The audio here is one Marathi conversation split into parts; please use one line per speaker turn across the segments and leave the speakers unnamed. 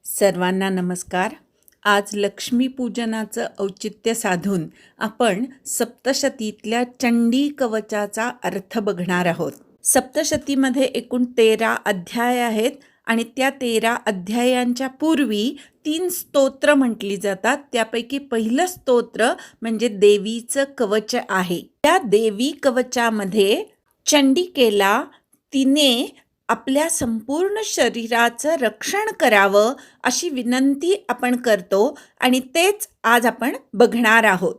सर्वांना नमस्कार. आज लक्ष्मीपूजनाचं औचित्य साधून आपण सप्तशतीतल्या चंडी कवचाचा अर्थ बघणार आहोत. सप्तशतीमध्ये एकूण 13 अध्याय आहेत आणि त्या 13 अध्यायांच्या पूर्वी 3 स्तोत्र म्हटली जातात. त्यापैकी पहिलं स्तोत्र म्हणजे देवीचं कवच आहे. त्या देवी कवचामध्ये चंडिकेला तिने आपल्या संपूर्ण शरीराचं रक्षण करावं अशी विनंती आपण करतो आणि तेच आज आपण बघणार आहोत.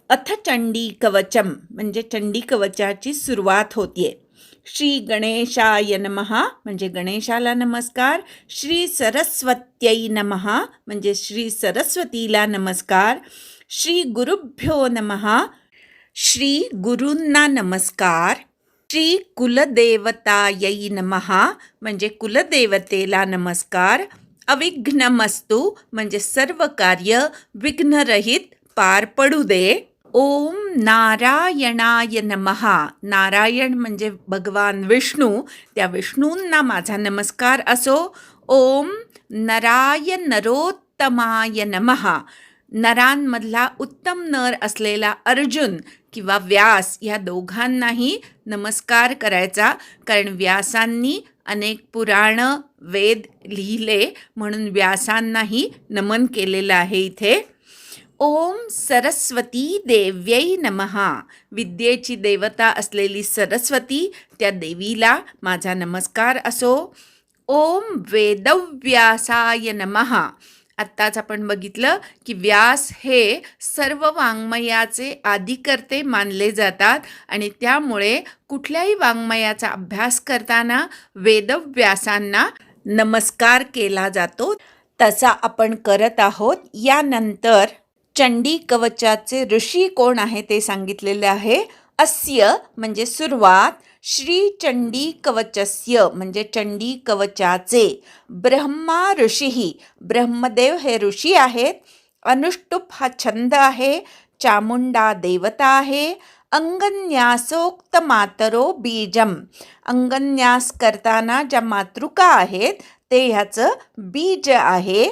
अथ चंडी कवचम म्हणजे चंडी कवचाची सुरुवात होतीये. श्री गणेशाय नमः म्हणजे गणेशाला नमस्कार. श्री सरस्वत्यै नमः म्हणजे श्री सरस्वतीला नमस्कार. श्री गुरुभ्यो नमः श्री गुरूंना नमस्कार. श्री कुलदेवतायै नमः म्हणजे कुलदेवतेला नमस्कार. अविघ्नमस्तु म्हणजे सर्व कार्य विघ्नरहित पार पडू दे. ओम नारायणाय नमः नारायण म्हणजे भगवान विष्णू, त्या विष्णूंना माझा नमस्कार असो. ओम नराय नरोत्तमाय नमः नरांमधला उत्तम नर असलेला अर्जुन किंवा व्यास या दोघांनाही नमस्कार करायचा, कारण व्यासांनी अनेक पुराणं वेद लिहिले म्हणून व्यासांनाही नमन केलेलं आहे इथे. ओम सरस्वती देव्यै नमः विद्येची देवता असलेली सरस्वती, त्या देवीला माझा नमस्कार असो. ओम वेदव्यासाय नमः आत्ताच आपण बघितलं की व्यास हे सर्व वाङ्मयाचे आदिकर्ते मानले जातात आणि त्यामुळे कुठल्याही वाङ्मयाचा अभ्यास करताना वेदव्यासांना नमस्कार केला जातो. तसा आपण करत आहोत. यानंतर चंडी कवचाचे ऋषी कोण आहे ते सांगितलेले आहे. अस्य म्हणजे सुरुवात, श्री चंडी कवचस्य म्हणजे चंडी कवचाचे. ब्रह्मा ऋषी ब्रह्मदेव हे ऋषी आहेत. अनुष्टुप हा छंद आहे. चामुंडा देवता आहे. अंगन्यासोक्त मातरो बीजम अंगन्यास करताना ज्या मातृका आहेत ते ह्याचं बीज आहे.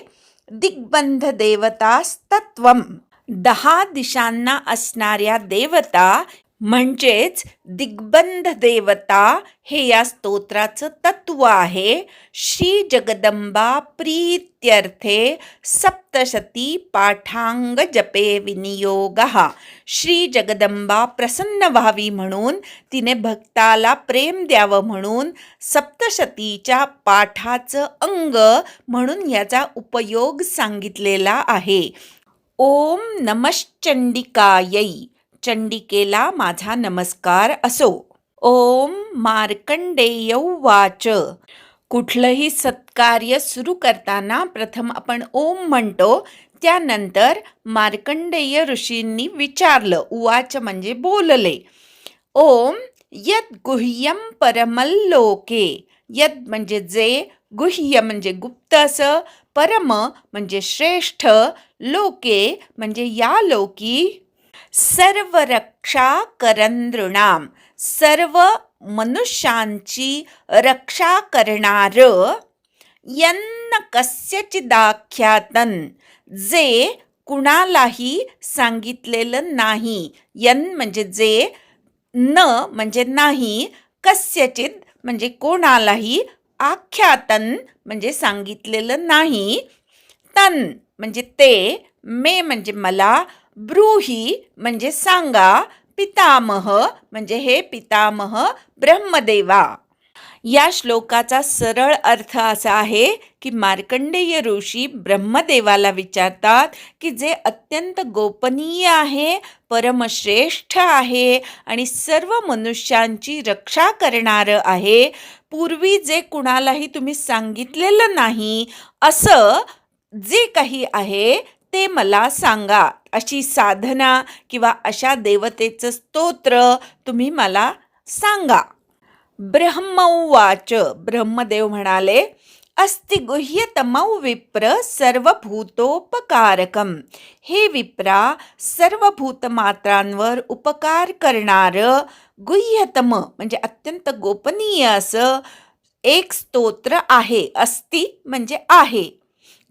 दिग्बंध देवतास्तत्वम 10 दिशांना असणाऱ्या देवता म्हणजेच दिग्बंध देवता हे या स्तोत्राचं तत्व आहे. श्री जगदंबा प्रीत्यर्थे सप्तशती पाठांग जपे विनियोगः श्री जगदंबा प्रसन्न व्हावी म्हणून, तिने भक्ताला प्रेम द्यावं म्हणून सप्तशतीच्या पाठाचं अंग म्हणून याचा उपयोग सांगितलेला आहे. ओम नमश्चंडिकायै चंडिकेला माझा नमस्कार असो. ओम मार्कंडेय उवाच कुठलंही सत्कार्य सुरू करताना प्रथम आपण ओम म्हणतो. त्यानंतर मार्कंडेय ऋषींनी विचारलं. उवाच म्हणजे बोलले. ओम यद गुह्यम परमल्लोके यद म्हणजे जे, गुह्य म्हणजे गुप्त असं, परम म्हणजे श्रेष्ठ, लोके म्हणजे या लोकी, सर्व रक्षा करनृणाम सर्व मनुष्यांची रक्षा करणार, यन्न कस्यचिदाख्यातन जे कुणालाही सांगितलेलं नाही. यन म्हणजे जे, न म्हणजे नाही, कस्यचित म्हणजे कोणालाही, आख्यातन म्हणजे सांगितलेलं नाही, तन म्हणजे ते, मे म्हणजे मला, ब्रूही म्हणजे सांगा, पितामह म्हणजे हे पितामह ब्रह्मदेवा. या श्लोकाचा सरळ अर्थ असा आहे की मार्कंडेय ऋषी ब्रह्मदेवाला विचारतात की जे अत्यंत गोपनीय आहे, परमश्रेष्ठ आहे आणि सर्व मनुष्यांची रक्षा करणारं आहे, पूर्वी जे कुणालाही तुम्ही सांगितलेलं नाही असं जे काही आहे ते मला सांगा. अशी साधना किंवा अशा देवतेचं स्तोत्र तुम्ही मला सांगा. ब्रह्मोवाच ब्रह्मदेव म्हणाले. अस्ति गुह्यतमौ विप्र सर्वभूतोपकारकम हे विप्रा सर्व भूतमात्रांवर उपकार करणारं गुह्यतम म्हणजे अत्यंत गोपनीय असं एक स्तोत्र आहे. अस्ति म्हणजे आहे.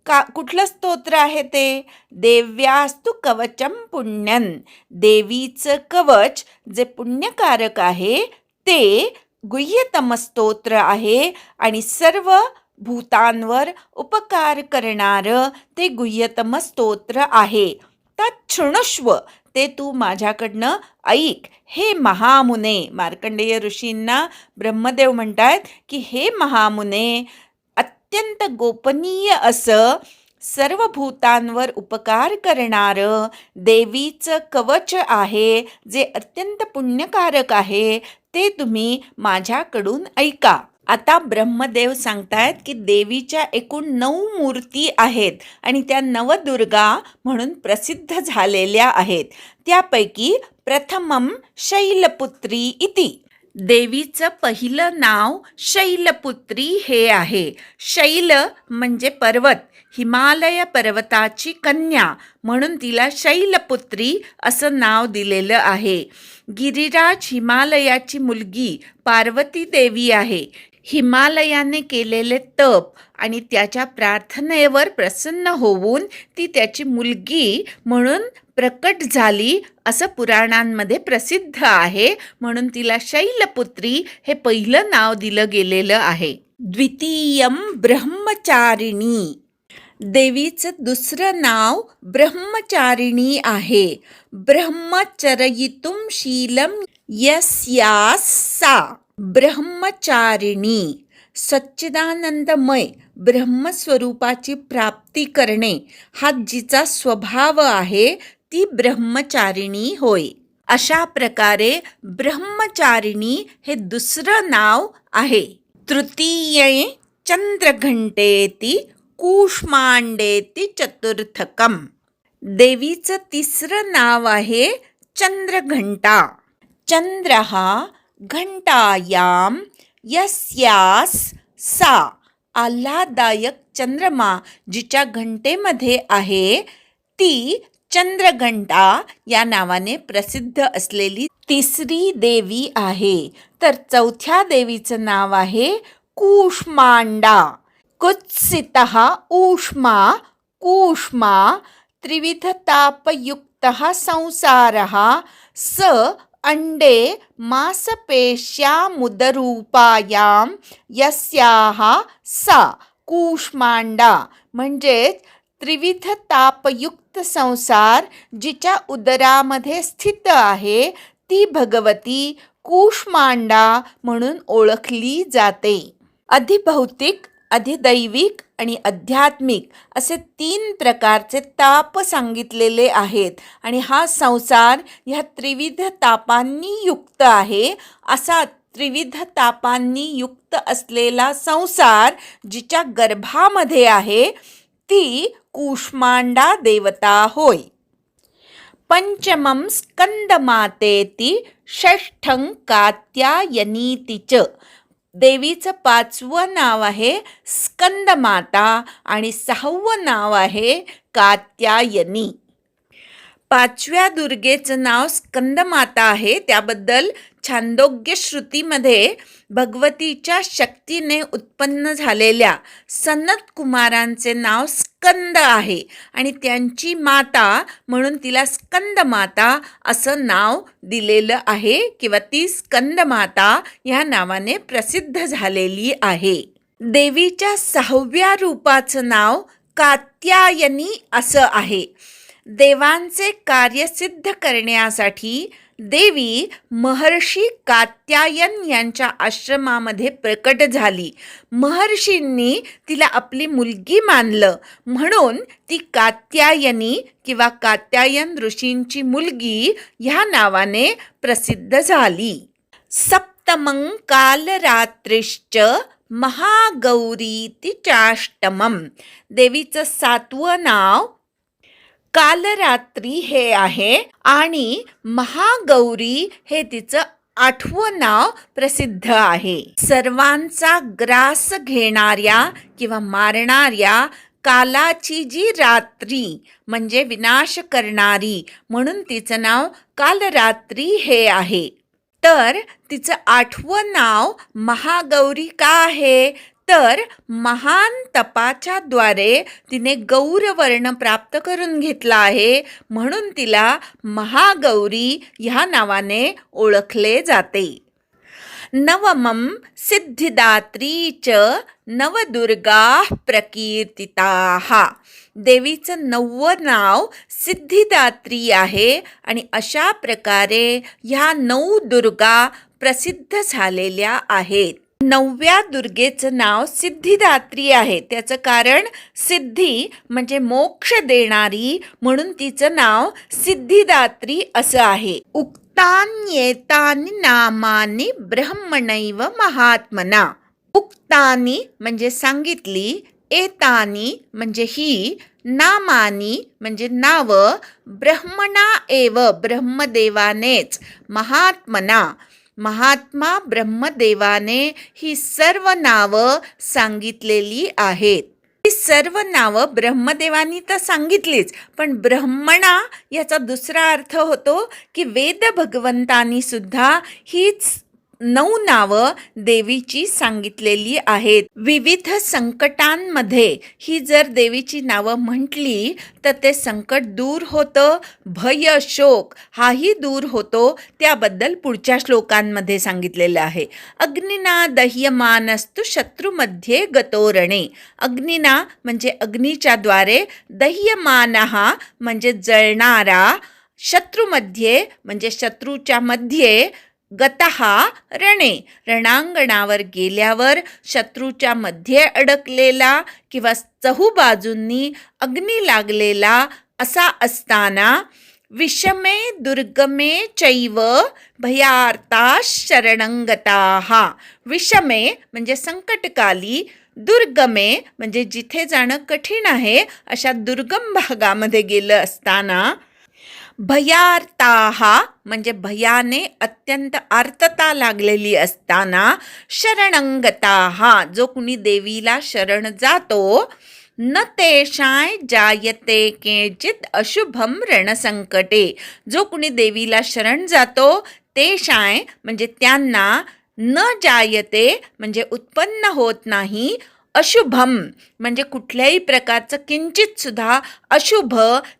कुठलं स्तोत्र आहे ते? देव्यास्तु कवचम पुण्यं. देवीचं कवच जे पुण्यकारक आहे ते गुह्यतम स्तोत्र आहे आणि सर्व भूतांवर उपकार करणारं ते गुह्यतम स्तोत्र आहे. तच्छृणुष्व, ते तू माझ्याकडनं ऐक. हे महामुने, मार्कंडेय ऋषींना ब्रह्मदेव म्हणतात की हे महामुने, अत्यंत गोपनीय असं सर्व भूतांवर उपकार करणारं देवीचं कवच आहे जे अत्यंत पुण्यकारक आहे, ते तुम्ही माझ्याकडून ऐका. आता ब्रह्मदेव सांगतायत की देवीच्या एकूण 9 मूर्ती आहेत आणि त्या नवदुर्गा म्हणून प्रसिद्ध झालेल्या आहेत. त्यापैकी प्रथमम शैलपुत्री इति. देवीचं पहिलं नाव शैलपुत्री हे आहे. शैल म्हणजे पर्वत, हिमालय पर्वताची कन्या म्हणून तिला शैलपुत्री असं नाव दिलेलं आहे. गिरिराज हिमालयाची मुलगी पार्वती देवी आहे. हिमालयाने केलेले तप आणि त्याच्या प्रार्थनेवर प्रसन्न होऊन ती त्याची मुलगी म्हणून प्रकट झाली असं पुराणांमध्ये प्रसिद्ध आहे. म्हणून तिला शैलपुत्री हे पहिलं नाव दिलं गेलेलं आहे. द्वितीयम ब्रह्मचारिणी. देवीचं दुसरं नाव ब्रह्मचारिणी आहे. ब्रह्मचरयितुं शीलं यस्यास सा. ब्रह्मचारिणी, सच्चिदानंदमय ब्रह्मस्वरूपाची प्राप्ती करणे हा जिचा स्वभाव आहे ती ब्रह्मचारिणी होय. अशा प्रकारे ब्रह्मचारिणी हे दुसरं नाव आहे. तृतीये चंद्रघंटेति कूष्मांडेति चतुर्थकम. देवीचं तिसरं नाव आहे चंद्रघंटा. चंद्रहा घंटायाम यस्यास सा. आल्हाददायक चंद्रमा जिच्या घंटेमध्ये आहे ती चंद्रघंटा या नावाने प्रसिद्ध असलेली तिसरी देवी आहे. तर चौथ्या देवीचं नाव आहे कूष्मांडा. कुत्सितः ऊष्मा कूष्मा त्रिविधतापयुक्तः संसारः स अंडे मासपेश्यामुदरूपायां यस्याः सा कूष्मांडा. म्हणजेच त्रिविध तापयुक्त संसार जिच्या उदरामध्ये स्थित आहे ती भगवती कूष्मांडा म्हणून ओळखली जाते. अधिभौतिक, अधिदैविक आणि आध्यात्मिक असे 3 प्रकारचे ताप सांगितलेले आहेत आणि हा संसार ह्या त्रिविध तापांनी युक्त आहे. असा त्रिविध तापांनी युक्त असलेला संसार जिच्या गर्भामध्ये आहे ती कूष्मांडा देवता होय. पंचमं स्कंदमातेति षष्ठं कात्यायनीति च. देवीचं 5वं नाव आहे स्कंदमाता आणि 6वं नाव आहे कात्यायनी. 5व्या दुर्गेचं नाव स्कंदमाता आहे. त्याबद्दल छांदोग्य श्रुतीमध्ये भगवतीच्या शक्तीने उत्पन्न झालेल्या सनत कुमारांचे नाव स्कंद आहे आणि त्यांची माता म्हणून तिला स्कंदमाता असं नाव दिलेलं आहे किंवा ती स्कंदमाता ह्या नावाने प्रसिद्ध झालेली आहे. देवीच्या 6व्या रूपाचं नाव कात्यायनी असं आहे. देवांचे कार्य सिद्ध करण्यासाठी देवी महर्षी कात्यायन यांच्या आश्रमामध्ये प्रकट झाली. महर्षींनी तिला आपली मुलगी मानलं म्हणून ती कात्यायनी किंवा कात्यायन ऋषींची मुलगी ह्या नावाने प्रसिद्ध झाली. सप्तमं कालरात्रिश्च महागौरीति चाष्टमम. देवीचं 7वं नाव कालरात्री हे आहे आणि महागौरी हे तिचं 8वं नाव प्रसिद्ध आहे. सर्वांचा ग्रास घेणाऱ्या किंवा मारणाऱ्या कालाची जी रात्री म्हणजे विनाश करणारी म्हणून तिचं नाव कालरात्री हे आहे. तर तिचं 8वं नाव महागौरी का आहे तर महान तपाच्या द्वारे तिने गौरवर्ण प्राप्त करून घेतला आहे, म्हणून तिला महागौरी ह्या नावाने ओळखले जाते. नवमं सिद्धिदात्री च नवदुर्गा प्रकीर्तिताः. देवीचं 9वं नाव सिद्धिदात्री आहे आणि अशा प्रकारे ह्या 9 दुर्गा प्रसिद्ध झालेल्या आहेत. 9व्या दुर्गेचं नाव सिद्धिदात्री आहे. त्याचं कारण सिद्धी म्हणजे मोक्ष देणारी, म्हणून तिचं नाव सिद्धिदात्री असं आहे. उक्तान्येतानि नामानि ब्रह्मणैव महात्मना. उक्तानि म्हणजे सांगितली, एतानि म्हणजे ही, नामानी म्हणजे नाव, ब्रह्मणा एव ब्रह्मदेवानेच, महात्मना महात्मा ब्रह्मदेवाने ही सर्व नावं सांगितलेली आहेत. ही सर्व नावं ब्रह्मदेवानी तर सांगितलीच, पण ब्रह्मणा याचा दुसरा अर्थ होतो की वेद भगवंतांनी सुद्धा हीच 9 नावं देवीची सांगितलेली आहेत. विविध संकटांमध्ये ही जर देवीची नावं म्हटली तर ते संकट दूर होतं, भय शोक हाही दूर होतो. त्याबद्दल पुढच्या श्लोकांमध्ये सांगितलेलं आहे. अग्निना दह्यमानस्तु शत्रुमध्ये गतोरणे. अग्निना म्हणजे अग्नीच्या द्वारे, दह्यमानः म्हणजे जळणारा, शत्रुमध्ये म्हणजे शत्रूच्या मध्ये, गतः रणे रणांगणावर गेल्यावर शत्रूच्या मध्ये अडकलेला किंवा चहूबाजूंनी अग्नी लागलेला असा असताना, विषमे दुर्गमे चैव भयार्ता शरणंगताः. विषमे म्हणजे संकटकाली, दुर्गमे म्हणजे जिथे जाणं कठीण आहे अशा दुर्गम भागामध्ये गेलं असताना, भयार्ताः म्हणजे भयाने अत्यंत आर्तता लागलेली असताना, शरणंगताः जो कुणी देवीला शरण जातो, न तेषाय जायते केचित अशुभम रणसंकटे. जो कुणी देवीला शरण जातो, तेषाय म्हणजे त्यांना, न जायते म्हणजे उत्पन्न होत नाही, अशुभम म्हणजे कुठल्याही प्रकारचं किंचित सुद्धा अशुभ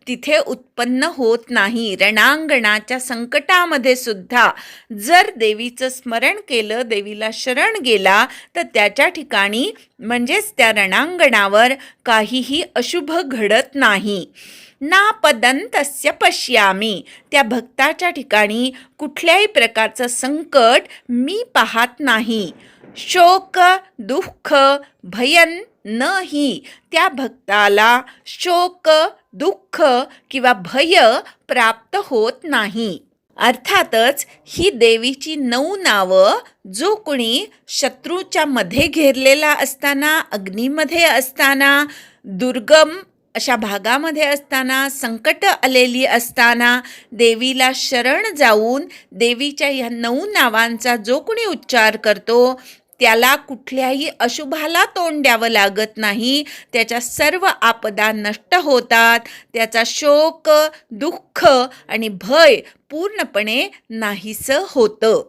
तिथे उत्पन्न होत नाही. रणांगणाच्या संकटामध्ये सुद्धा जर देवीचं स्मरण केलं, देवीला शरण गेला, तर त्याच्या ठिकाणी म्हणजेच त्या रणांगणावर काहीही अशुभ घडत नाही. नापदन्तस्य पश्यामी. त्या भक्ताच्या ठिकाणी कुठल्याही प्रकारचं संकट मी पाहत नाही. शोक दुःख भयन नाही. त्या भक्ताला शोक दुःख किंवा भय प्राप्त होत नाही. अर्थातच ही देवीची 9 नावं जो कोणी शत्रूच्या मध्ये घेरलेला असताना, अग्नीमध्ये असताना, दुर्गम अशा भागामध्ये असताना, संकट आलेली असताना देवीला शरण जाऊन देवीच्या ह्या 9 नावांचा जो कोणी उच्चार करतो त्याला कुठल्याही अशुभाला तोंड द्यावं लागत नाही. त्याच्या सर्व आपदा नष्ट होतात. त्याचा शोक दुःख आणि भय पूर्णपणे नाहीसं होतं.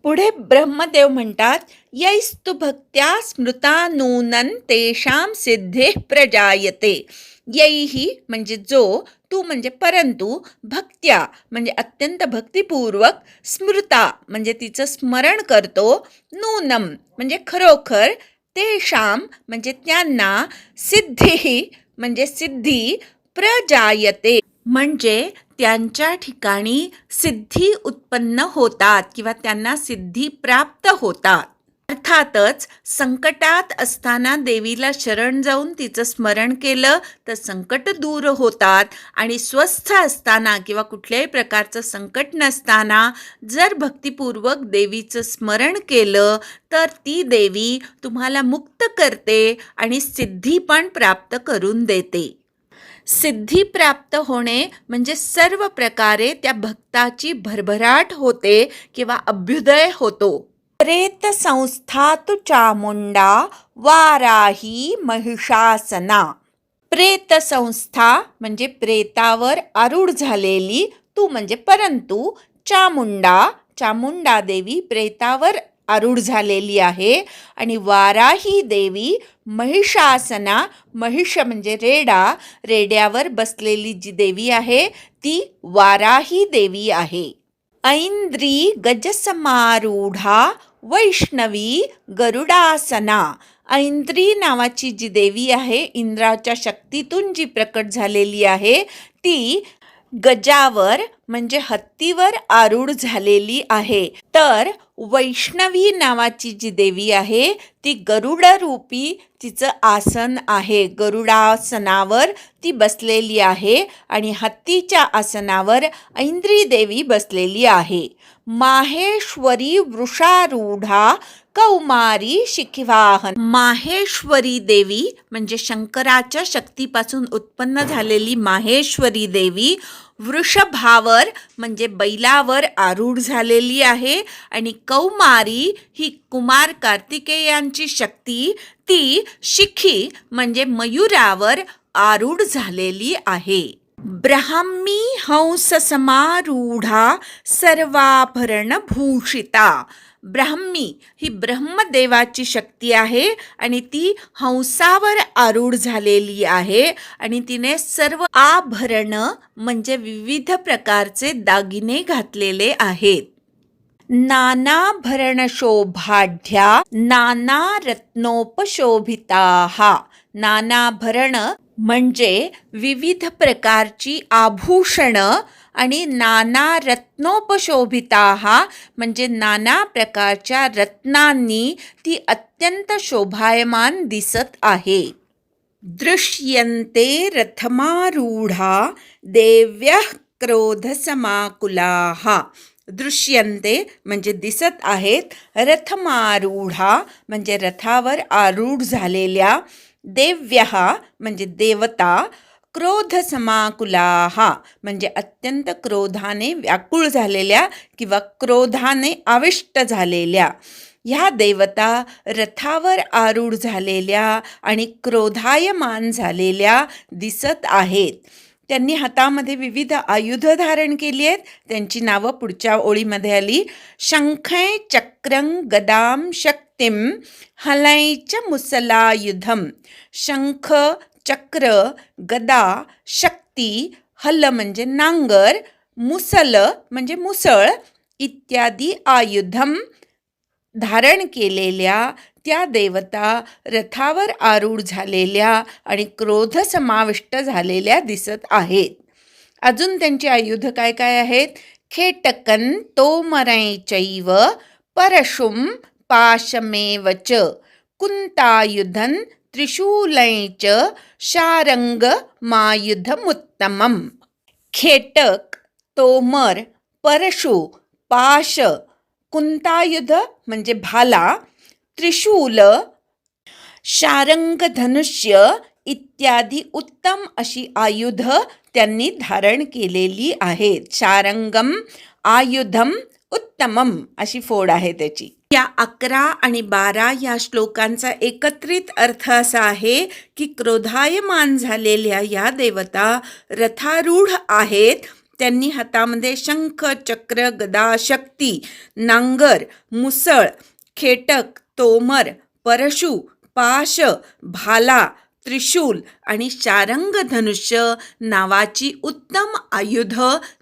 पुढे ब्रह्मदेव म्हणतात, यैस्तु भक्त्या स्मृता नूनन तेषां सिद्धेः प्रजायते. यैही म्हणजे जो, तू म्हणजे परंतु, भक्त्या म्हणजे अत्यंत भक्तिपूर्वक, स्मृता म्हणजे तिचं स्मरण करतो, नूनम म्हणजे खरोखर, तेषां म्हणजे त्यांना, सिद्धी म्हणजे सिद्धी, प्रजायते म्हणजे त्यांच्या ठिकाणी सिद्धी उत्पन्न होतात किंवा त्यांना सिद्धी प्राप्त होतात. अर्थातच संकटात असताना देवीला शरण जाऊन तिचं स्मरण केलं तर संकट दूर होतात आणि स्वस्थ असताना किंवा कुठल्याही प्रकारचं संकट नसताना जर भक्तिपूर्वक देवीचं स्मरण केलं तर ती देवी तुम्हाला मुक्त करते आणि सिद्धी पण प्राप्त करून देते. सिद्धी प्राप्त होणे म्हणजे सर्व प्रकारे त्या भक्ताची भरभराट होते किंवा अभ्युदय होतो. प्रेत संस्था तु चामुंडा वाराही महिषासना. प्रेत संस्था म्हणजे प्रेतावर आरूढ झालेली, तू म्हणजे परंतु, चामुंडा चामुंडा देवी प्रेतावर आरूढ झालेली आहे. आणि वाराही देवी महिषासना, महिष म्हणजे रेडा, रेड्यावर बसलेली जी देवी आहे ती वाराही देवी आहे. ऐंद्री गजसमारूढा वैष्णवी गरुडासना. ऐंद्री नावाची जी देवी आहे, इंद्राच्या शक्तीतून जी प्रकट झालेली आहे, ती गजावर म्हणजे हत्तीवर आरूढ झालेली आहे. तर वैष्णवी नावाची जी देवी आहे ती गरुडरूपी तिचं आसन आहे. गरुडासनावर ती बसलेली आहे आणि हत्तीच्या आसनावर ऐंद्री देवी बसलेली आहे. माहेश्वरी वृषारूढा कौमारी शिखिवाहन. माहेश्वरी देवी म्हणजे शंकराच्या शक्तीपासून उत्पन्न झालेली माहेश्वरी देवी वृषभावर म्हणजे बैलावर आरूढ झालेली आहे. आणि कौमारी ही कुमार कार्तिकेयांची शक्ती, ती शिखी म्हणजे मयुरावर आरूढ झालेली आहे. ब्राह्मी हंस समारूढा सर्वाभरण भूषिता. ब्राह्मी ही ब्रह्मदेवाची शक्ती आहे आणि ती हंसावर आरूढ झालेली आहे आणि तिने सर्व आभरण म्हणजे विविध प्रकारचे दागिने घातलेले आहेत. नानाभरण शोभाढ्या नाना रत्नोपशोभिताः. नानाभरण म्हणजे विविध प्रकारची आभूषणं आणि नाना रत्नोपशोभिताः म्हणजे नाना प्रकारच्या रत्नांनी ती अत्यंत शोभायमान दिसत आहे. दृश्यन्ते रथमारूढा देव्यः क्रोधसमाकुलाः. दृश्यन्ते म्हणजे दिसत आहेत, रथमारूढा म्हणजे रथावर आरूढ झालेल्या, देव्यः म्हणजे देवता, क्रोधसमाकुलाः म्हणजे अत्यंत क्रोधाने व्याकुळ झालेल्या किंवा क्रोधाने आविष्ट झालेल्या. ह्या देवता रथावर आरूढ झालेल्या आणि क्रोधायमान झालेल्या दिसत आहेत. त्यांनी हातामध्ये विविध आयुध धारण केली आहेत. त्यांची नावं पुढच्या ओळीमध्ये आली. शंखै चक्रं गदां शक्तिं हलैश्च मुसलायुधम. शंख, चक्र, गदा, शक्ती, हल म्हणजे नांगर, मुसल म्हणजे मुसळ इत्यादी आयुधम धारण केलेल्या त्या देवता रथावर आरूढ झालेल्या आणि क्रोध समाविष्ट झालेल्या दिसत आहेत. अजून त्यांची आयुध काय काय आहेत? खेटकन तोमरैचैव परशुं पाशमेव च कुंतायुधन त्रिशूलैच शारंगमायुधमुत्तमम्. खेटक, तोमर, परशु, पाश, कुंतायुध म्हणजे भाला, त्रिशूल, शारंग धनुष्य इत्यादी उत्तम अशी आयुध त्यांनी धारण केलेली आहेत. शारंगम आयुधम उत्तमम अशी फोड आहे त्याची. या 11 आणि 12 या श्लोकांचा एकत्रित अर्थ असा आहे की क्रोधायमान झालेल्या या देवता रथारूढ आहेत. त्यांनी हातामध्ये शंख, चक्र, गदा, शक्ती, नांगर, मुसळ, खेटक, तोमर, परशु, पाश, भाला, त्रिशूल आणि शारंग धनुष्य नावाची उत्तम आयुध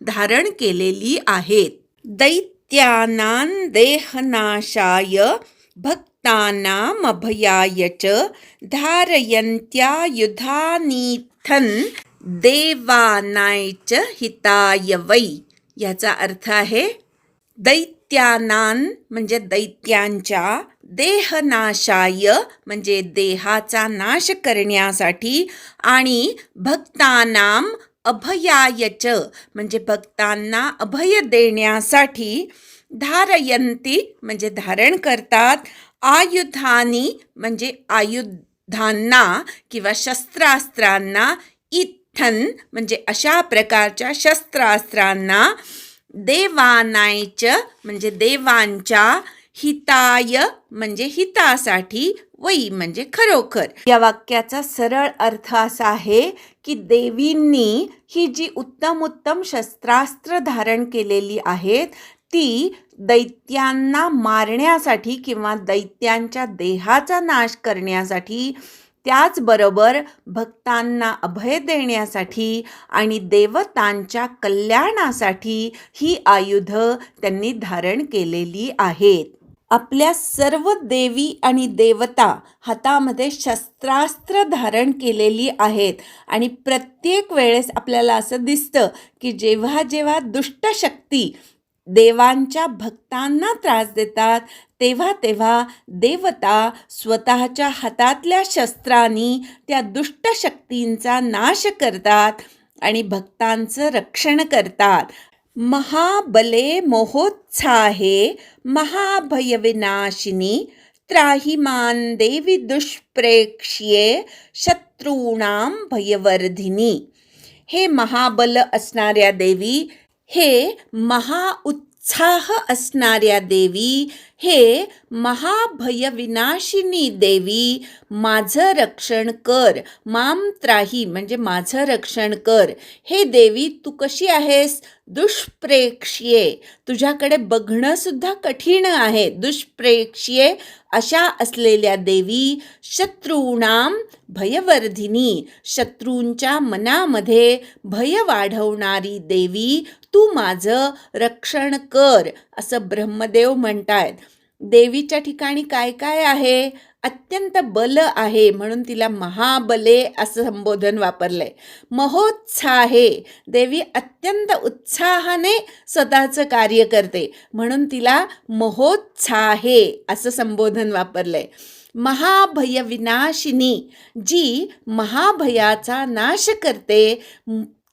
धारण केलेली आहेत. दैत्यानां देहनाशाय भक्तानामभयाय च धारयन्त्यायुधानीथन देवानाय च हिताय वै. याचा अर्थ आहे दैत्यानां म्हणजे दैत्यांच्या, देहनाशाय म्हणजे देहाचा नाश करण्यासाठी आणि भक्तानां अभयाय च म्हणजे भक्तांना अभय देण्यासाठी, धारयन्ती म्हणजे धारण करतात, आयुधानी म्हणजे आयुधांना किंवा शस्त्रास्त्रांना, इत्थन म्हणजे अशा प्रकारच्या शस्त्रास्त्रांना, देवानायच म्हणजे देवांच्या, हिताय म्हणजे हितासाठी, वै म्हणजे खरोखर. या वाक्याचा सरळ अर्थ असा आहे की देवींनी ही जी उत्तम उत्तम शस्त्रास्त्र धारण केलेली आहेत ती दैत्यांना मारण्यासाठी किंवा दैत्यांच्या देहाचा नाश करण्यासाठी, त्याचबरोबर भक्तांना अभय देण्यासाठी आणि देवतांच्या कल्याणासाठी ही आयुधं त्यांनी धारण केलेली आहेत. आपल्या सर्व देवी आणि देवता हातामध्ये शस्त्रास्त्र धारण केलेली आहेत आणि प्रत्येक वेळेस आपल्याला असं दिसतं की जेव्हा जेव्हा दुष्ट शक्ती देवांच्या भक्तांना त्रास देतात, तेव्हा तेव्हा देवता स्वतःच्या हातातल्या शस्त्रांनी त्या दुष्ट शक्तींचा नाश करतात आणि भक्तांचं रक्षण करतात. महाबले मोहोत्साहे महाभयविनाशिनी त्राहि मां देवी दुष्प्रेक्ष्ये शत्रूणां भयवर्धिनी. हे महाबल असणाऱ्या देवी, हे महाउत्साह असणाऱ्या देवी, हे महाभयविनाशिनी देवी, माझं रक्षण कर. माम त्राही म्हणजे माझं रक्षण कर. हे देवी, तू कशी आहेस? दुष्प्रेक्ष्ये, तुझ्याकडे बघणं सुद्धा कठीण आहे. दुष्प्रेक्ष्ये अशा असलेल्या देवी, शत्रूणाम भयवर्धिनी, शत्रूंच्या मनामध्ये भय वाढवणारी देवी, तू माझं रक्षण कर, असं ब्रह्मदेव म्हणतायत. देवीच्या ठिकाणी काय काय आहे? अत्यंत बल आहे म्हणून तिला महाबले असं संबोधन वापरलंय. महोत्साहे, देवी अत्यंत उत्साहाने स्वतःचं कार्य करते म्हणून तिला महोत्साहे असं संबोधन वापरलंय. महाभयविनाशिनी, जी महाभयाचा नाश करते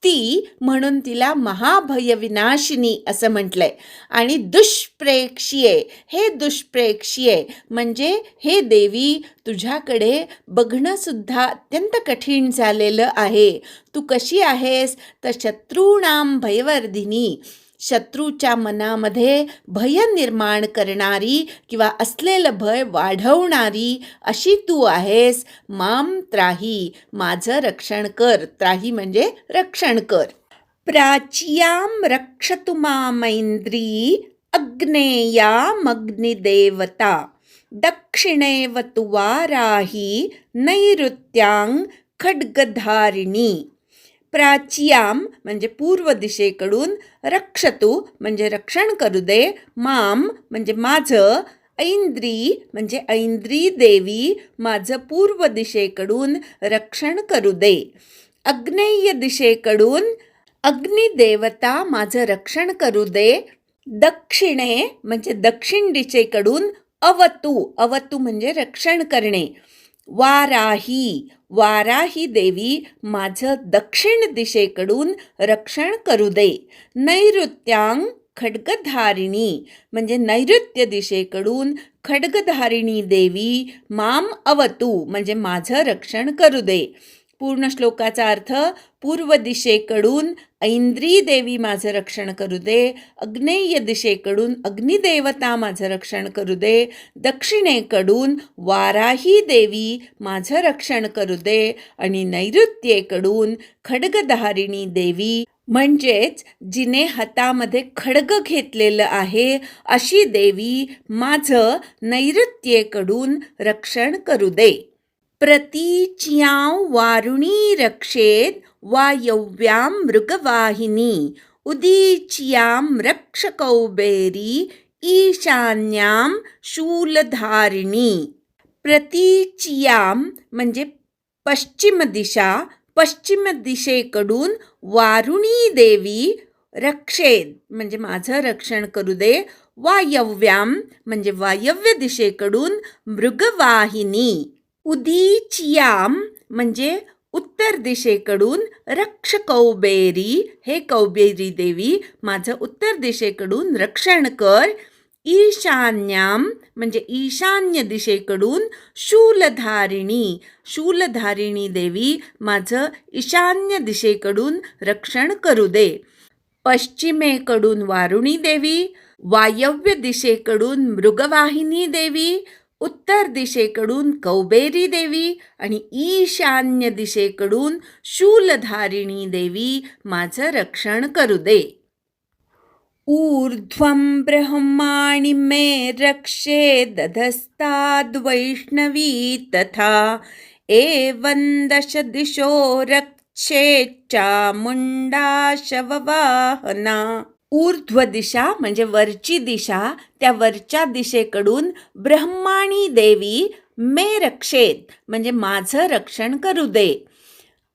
ती, म्हणून तिला महाभयविनाशिनी असं म्हटलंय. आणि दुष्प्रेक्ष्ये, हे दुष्प्रेक्ष्ये म्हणजे हे देवी, तुझ्याकडे बघणं सुद्धा अत्यंत कठीण झालेलं आहे. तू कशी आहेस? तर शत्रूणाम भयवर्धिनी, शत्रूच्या मनामध्ये भय निर्माण करणारी किंवा असलेलं भय वाढवणारी अशी तू आहेस. माम त्राही, माझं रक्षण कर. त्राही म्हणजे रक्षण कर. प्राच्यां रक्षतु मामैन्द्री अग्नेयामग्निदेवता दक्षिणेव तु वाराही नैऋत्यां खड्गधारिणी. प्राच्यां म्हणजे पूर्व दिशेकडून, रक्षतु म्हणजे रक्षण करू दे, माम म्हणजे माझं, ऐंद्री म्हणजे ऐंद्री देवी, माझं पूर्व दिशेकडून रक्षण करू दे. आग्नेय दिशेकडून अग्निदेवता माझं रक्षण करू दे. दक्षिणे म्हणजे दक्षिण दिशेकडून अवतु, अवतु म्हणजे रक्षण करणे. वाराही, वाराही देवी, माझं दक्षिण दिशेकडून रक्षण करू दे. नैऋत्यां खड्गधारिणी म्हणजे नैऋत्य दिशेकडून खड्गधारिणी देवी, माम अवतु म्हणजे माझं रक्षण करू दे. पूर्ण श्लोकाचा अर्थ: पूर्व दिशेकडून ऐंद्री देवी माझं रक्षण करू दे, आग्नेय दिशेकडून अग्निदेवता माझं रक्षण करू दे, दक्षिणेकडून वाराही देवी माझं रक्षण करू दे आणि नैऋत्येकडून खड्गधारिणी देवी म्हणजेच जिने हातामध्ये खड्ग घेतलेलं आहे अशी देवी माझं नैऋत्येकडून रक्षण करू दे. प्रतीच्यां वारुणी रक्षेद वायव्यां मृगवाहिनी उदीच्यां रक्षकौबेरी ईशान्यां शूलधारिणी. प्रतीच्यां म्हणजे पश्चिम दिशा, पश्चिम दिशेकडून वारुणी देवी, रक्षेद म्हणजे माझं रक्षण करू दे, वायव्यां म्हणजे वायव्य दिशेकडून मृगवाहिनी, उदीच्यां म्हणजे उत्तर दिशेकडून रक्षकौबेरी, हे कौबेरी देवी माझं उत्तर दिशेकडून रक्षण कर. ईशान्यां म्हणजे ईशान्य दिशेकडून शूलधारिणी, शूलधारिणी देवी माझं ईशान्य दिशेकडून रक्षण करू दे. पश्चिमेकडून वारुणी देवी, वायव्य दिशेकडून मृगवाहिनी देवी, उत्तर दिशेकडून कौबेरी देवी आणि ईशान्य दिशेकडून शूलधारिणी देवी माझं रक्षण करू दे. ऊर्ध्वं ब्रह्माणि मे रक्षेदधस्ताद्वैष्णवी तथा एवं दश दिशो रक्षेच्चामुण्डा शववाहना. ऊर्ध्व दिशा म्हणजे वरची दिशा, त्या वरच्या दिशेकडून ब्रह्माणी देवी मे रक्षेत म्हणजे माझं रक्षण करू दे.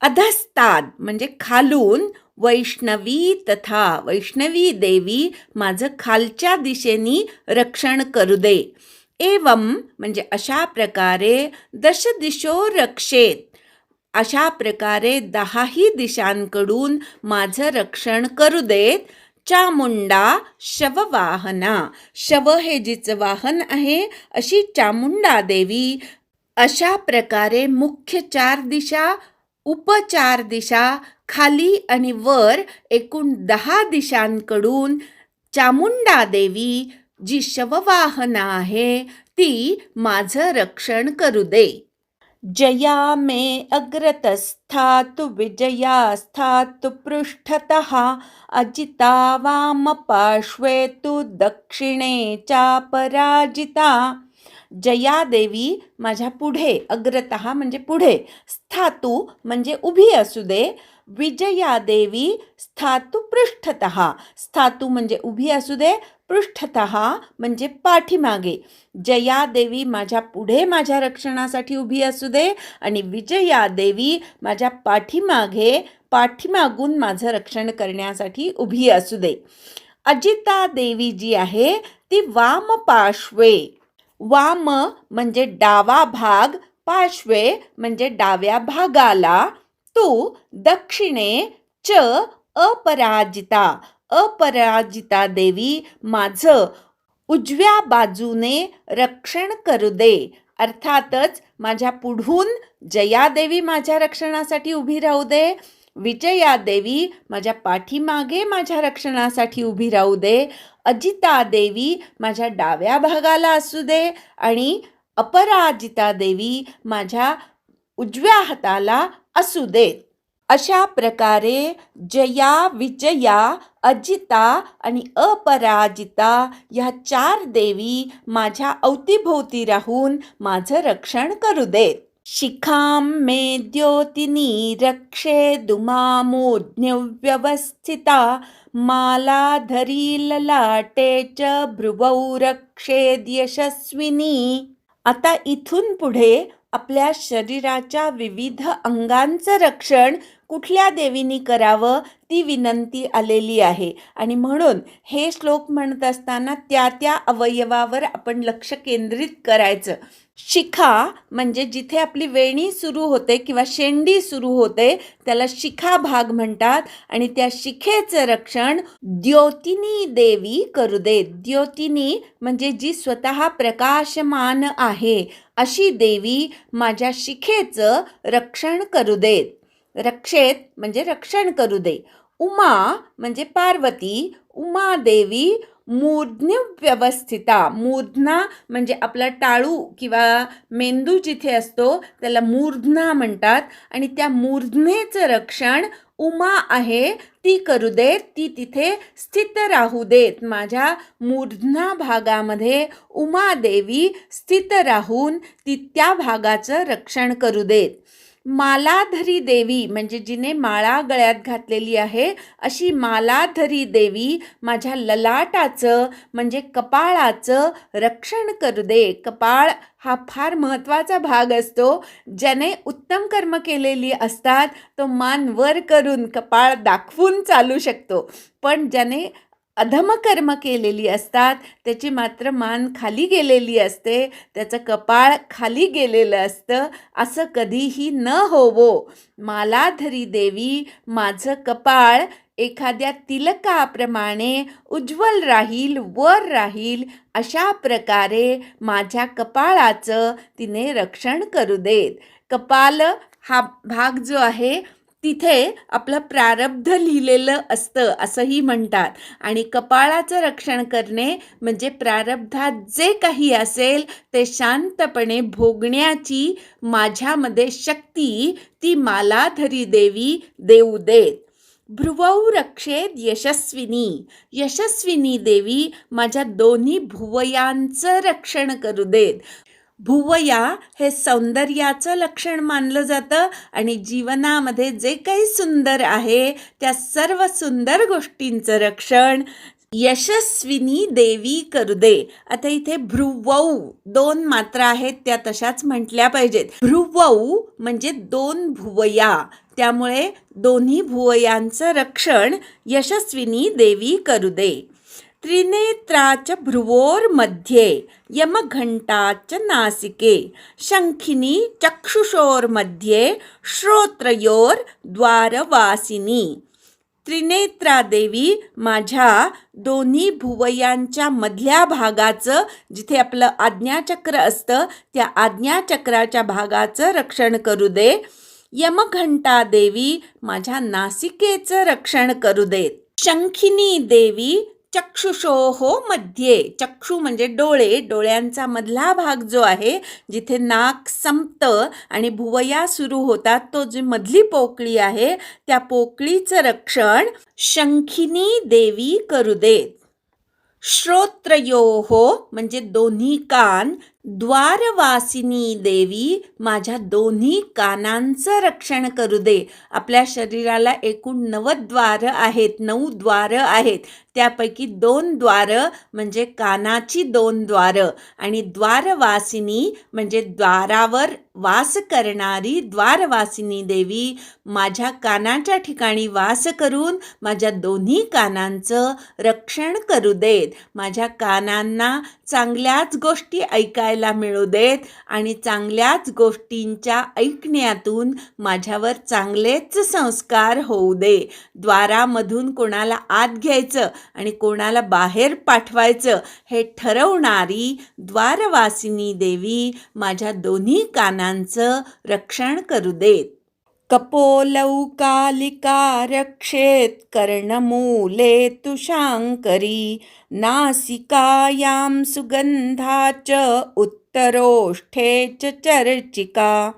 अधस्ताद म्हणजे खालून, वैष्णवी तथा वैष्णवी देवी माझं खालच्या दिशेनी रक्षण करू दे. एवं म्हणजे अशा प्रकारे दश दिशो रक्षेत, अशा प्रकारे 10ही दिशांकडून माझं रक्षण करू देत. चामुंडा शववाहना, शव हे जिचं वाहन आहे अशी चामुंडा देवी अशा प्रकारे मुख्य 4 दिशा, उपचार दिशा, खाली आणि वर एकूण 10 दिशांकडून चामुंडा देवी जी शववाहना आहे ती माझं रक्षण करू दे. जया मे अग्रतस्थातु विजयास्थातु पृष्ठतः अजिता वामपार्श्वे तु दक्षिणे चापराजिता. जया देवी माझ्या पुढे, अग्रतः म्हणजे पुढे, स्थातु म्हणजे उभी असू दे, विजया देवी स्थातु पृष्ठतः, स्थातु म्हणजे उभी असू दे, पृष्ठतः म्हणजे पाठीमागे. जया देवी माझ्या पुढे माझ्या रक्षणासाठी उभी असू दे आणि विजया देवी माझ्या पाठीमागे, पाठीमागून माझं रक्षण करण्यासाठी उभी असू दे. अजिता देवी जी आहे ती वाम पार्श्वे, वाम म्हणजे डावा भाग, पार्श्वे म्हणजे डाव्या भागाला, तू दक्षिणे च अपराजिता, अपराजिता देवी माझं उजव्या बाजूने रक्षण करू दे. अर्थातच माझ्या पुढून जया देवी माझ्या रक्षणासाठी उभी राहू दे, विजया देवी माझ्या पाठीमागे माझ्या रक्षणासाठी उभी राहू दे, अजिता देवी माझ्या डाव्या भागाला असू दे आणि अपराजिता देवी माझ्या उजव्या हाताला असू दे. अशा प्रकारे जया, विजया, अजिता आणि अपराजिता ह्या 4 देवी माझ्या अवतीभोवती राहून माझं रक्षण करू देत. शिखां मे द्योतिनी रक्षेदुमामूर्ध्निव्यवस्थिता मालाधरी ललाटे च भ्रुवौ रक्षेद्यशस्विनी. आता इथून पुढे आपल्या शरीराच्या विविध अंगांचं रक्षण कुठल्या देवीनी करावं ती विनंती आलेली आहे आणि म्हणून हे श्लोक म्हणत असताना त्या त्या अवयवावर आपण लक्ष केंद्रित करायचं. शिखा म्हणजे जिथे आपली वेणी सुरू होते किंवा शेंडी सुरू होते त्याला शिखा भाग म्हणतात आणि त्या शिखेचं रक्षण द्योतिनी देवी करू दे. द्योतिनी म्हणजे जी स्वतः प्रकाशमान आहे अशी देवी माझ्या शिखेचं रक्षण करू देत. रक्षेत म्हणजे रक्षण करू दे. उमा म्हणजे पार्वती, उमा देवी मूर्ध्निव्यवस्थिता, मूर्ध्ना म्हणजे आपला टाळू किंवा मेंदू जिथे असतो त्याला मूर्ध्ना म्हणतात आणि त्या मूर्ध्नेचं रक्षण उमा आहे ती करू देत, ती तिथे स्थित राहू देत. माझ्या मूर्ध्ना भागामध्ये उमा देवी स्थित राहून ती त्या भागाचं रक्षण करू देत. मालाधरी देवी म्हणजे जिने माळा गळ्यात घातलेली आहे अशी मालाधरी देवी माझ्या ललाटाचं म्हणजे कपाळाचं रक्षण करू दे. कपाळ हा फार महत्त्वाचा भाग असतो. ज्याने उत्तम कर्म केलेली असतात तो मान वर करून कपाळ दाखवून चालू शकतो, पण ज्याने अधमकर्म केलेली असतात त्याची मात्र मान खाली गेलेली असते, त्याचं कपाळ खाली गेलेलं असतं. असं कधीही न होवो. मालाधरी देवी माझं कपाळ एखाद्या तिलकाप्रमाणे उज्ज्वल राहील, वर राहील, अशा प्रकारे माझ्या कपाळाचं तिने रक्षण करू देत. कपाल हा भाग जो आहे तिथे आपलं प्रारब्ध लिहिलेलं असतं असंही म्हणतात आणि कपाळाचं रक्षण करणे म्हणजे प्रारब्धात जे काही असेल ते शांतपणे भोगण्याची माझ्यामध्ये शक्ती ती मालाधरी देवी देऊ देत. भ्रुवौ रक्षेत यशस्विनी. यशस्विनी देवी माझ्या दोन्ही भुवयांचं रक्षण करू देत. भुवया हे सौंदर्याचं लक्षण मानलं जातं आणि जीवनामध्ये जे काही सुंदर आहे त्या सर्व सुंदर गोष्टींचं रक्षण यशस्विनी देवी करू दे. आता इथे भ्रुवौ 2 मात्रा आहेत, त्या तशाच म्हटल्या पाहिजेत. भ्रुवौ म्हणजे 2 भुवया, त्यामुळे दोन्ही भुवयांचं रक्षण यशस्विनी देवी करू दे. त्रिनेत्राच भ्रुवोर्मध्ये यमघंटाच नासिके शंखिनी चक्षुषोर्मध्ये श्रोत्रयोर्द्वारवासिनी. त्रिनेत्रा देवी माझ्या दोन्ही भुवयांच्या मधल्या भागाचं, जिथे आपलं आज्ञाचक्र असतं त्या आज्ञाचक्राच्या भागाचं रक्षण करू दे. यमघंटा देवी माझ्या नासिकेचं रक्षण करू देत. शंखिनी देवी चक्षुषोहो मध्ये, चक्षु म्हणजे डोळे, डोळ्यांचा मधला भाग जो आहे जिथे नाक संपतं आणि भुवया सुरू होतात, तो जी मधली पोकळी आहे त्या पोकळीचं रक्षण शंखिनी देवी करू देत. श्रोत्रयोहो म्हणजे दोन्ही कान. द्वारवासिनी देवी माझ्या दोन्ही कानांचं रक्षण करू दे. आपल्या शरीराला एकूण 9 द्वारं आहेत, 9 द्वारं आहेत, त्यापैकी 2 द्वारं म्हणजे कानाची 2 द्वारं आणि द्वारवासिनी म्हणजे द्वारावर वास करणारी द्वारवासिनी देवी माझ्या कानाच्या ठिकाणी वास करून माझ्या दोन्ही कानांचं रक्षण करू देत. माझ्या कानांना चांगल्याच गोष्टी ऐकायला मिळू देत आणि चांगल्याच गोष्टींच्या ऐकण्यातून माझ्यावर चांगलेच संस्कार होऊ दे. द्वारामधून कोणाला आत घ्यायचं आणि कोणाला बाहेर पाठवायचं हे ठरवणारी द्वारवासिनी देवी माझ्या दोन्ही कानांचं रक्षण करू देत. कपोलौ कालिका रक्षेत कर्णमूले तुषांकरी नासिकायां सुगंधाच उत्तरोष्ठे च चर्चिका.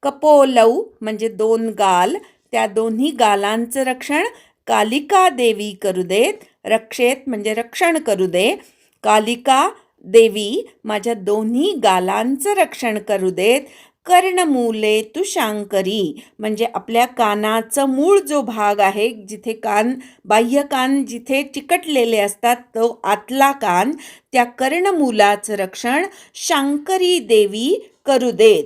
कपोलौ म्हणजे 2 गाल, त्या दोन्ही गालांचं रक्षण कालिका देवी करू देत. रक्षेत म्हणजे रक्षण करू दे. कालिका देवी माझ्या दोन्ही गालांचं रक्षण करू देत. कर्णमूले तुषांकरी म्हणजे आपल्या कानाचं मूळ जो भाग आहे, जिथे कान, बाह्य कान जिथे चिकटलेले असतात, तो आतला कान, त्या कर्णमूलाचं रक्षण शांकरी देवी करू देत.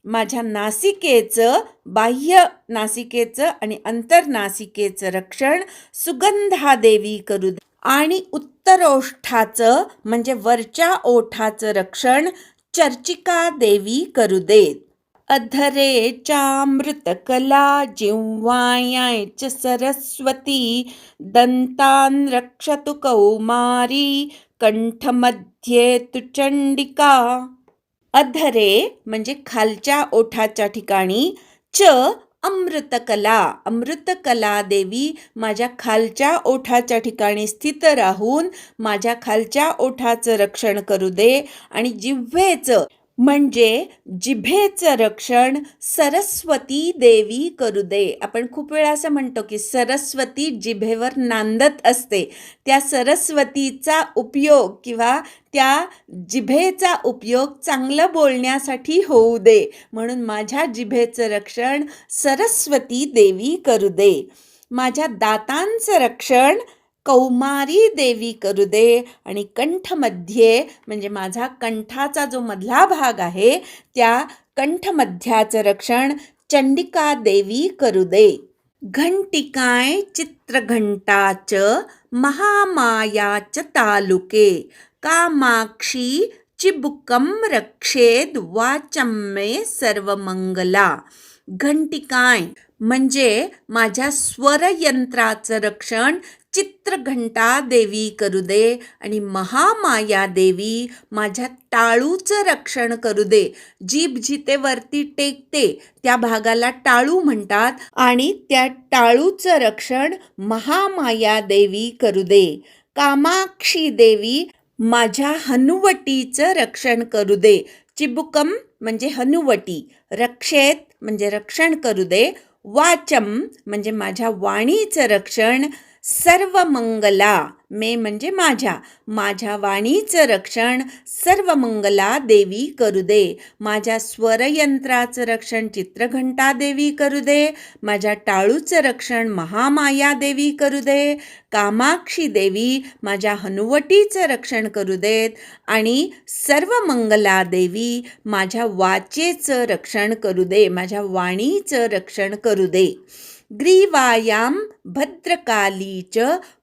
माझ्या नासिकेचं, बाह्य नासिकेचं आणि अंतर्नासिकेचं रक्षण सुगंधा देवी करू दे. आणि उत्तरोष्ठाचं म्हणजे वरच्या ओठाचं रक्षण चर्चिका देवी करू देत. अधरे चामृतकला जिह्वायां च सरस्वती दंतान रक्षतु कौमारी कंठमध्ये तु चंडिका. अधरे म्हणजे खालच्या ओठाच्या ठिकाणी. च अमृतकला, अमृतकला देवी माझ्या खालच्या ओठाच्या ठिकाणी स्थित राहून माझ्या खालच्या ओठाचं रक्षण करू दे. आणि जिव्हेचं म्हणजे जिभेचं रक्षण सरस्वती देवी करू दे. आपण खूप वेळा असं म्हणतो की सरस्वती जिभेवर नांदत असते. त्या सरस्वतीचा उपयोग किंवा त्या जिभेचा उपयोग चांगलं बोलण्यासाठी होऊ दे, म्हणून माझ्या जिभेचं रक्षण सरस्वती देवी करू दे. माझ्या दातांचं रक्षण कौमारी देवी करू दे. आणि कंठमध्ये म्हणजे माझा कंठाचा जो मधला भाग आहे त्या कंठमध्याचं रक्षण चंडिका देवी करू दे. घंटिकाय चित्रघंटाच महामायाच तालुके कामाक्षी चिबुकम रक्षेद वाचम्मे सर्वमंगला. घंटिकाय म्हणजे माझ्या स्वरयंत्राचं रक्षण चित्रघंटा देवी करू दे. आणि महामाया देवी माझ्या टाळूचं रक्षण करू दे. जीभ जिथे वरती टेकते त्या भागाला टाळू म्हणतात आणि त्या टाळूचं रक्षण महामाया देवी करू दे. कामाक्षी देवी माझ्या हनुवटीचं रक्षण करू दे. चिबुकम म्हणजे हनुवटी, रक्षेत म्हणजे रक्षण करू दे. वाचम म्हणजे माझ्या वाणीचं रक्षण, सर्व मंगला मे म्हणजे माझ्या वाणीचं रक्षण सर्व मंगला देवी करू दे. माझ्या स्वरयंत्राचं रक्षण चित्रघंटा देवी करू दे. माझ्या टाळूचं रक्षण महामाया देवी करू दे. कामाक्षी देवी माझ्या हनुवटीचं रक्षण करू देत. आणि सर्व मंगला देवी माझ्या वाचेचं रक्षण करू दे, माझ्या वाणीचं रक्षण करू दे. ग्रीवायां भद्रकाली च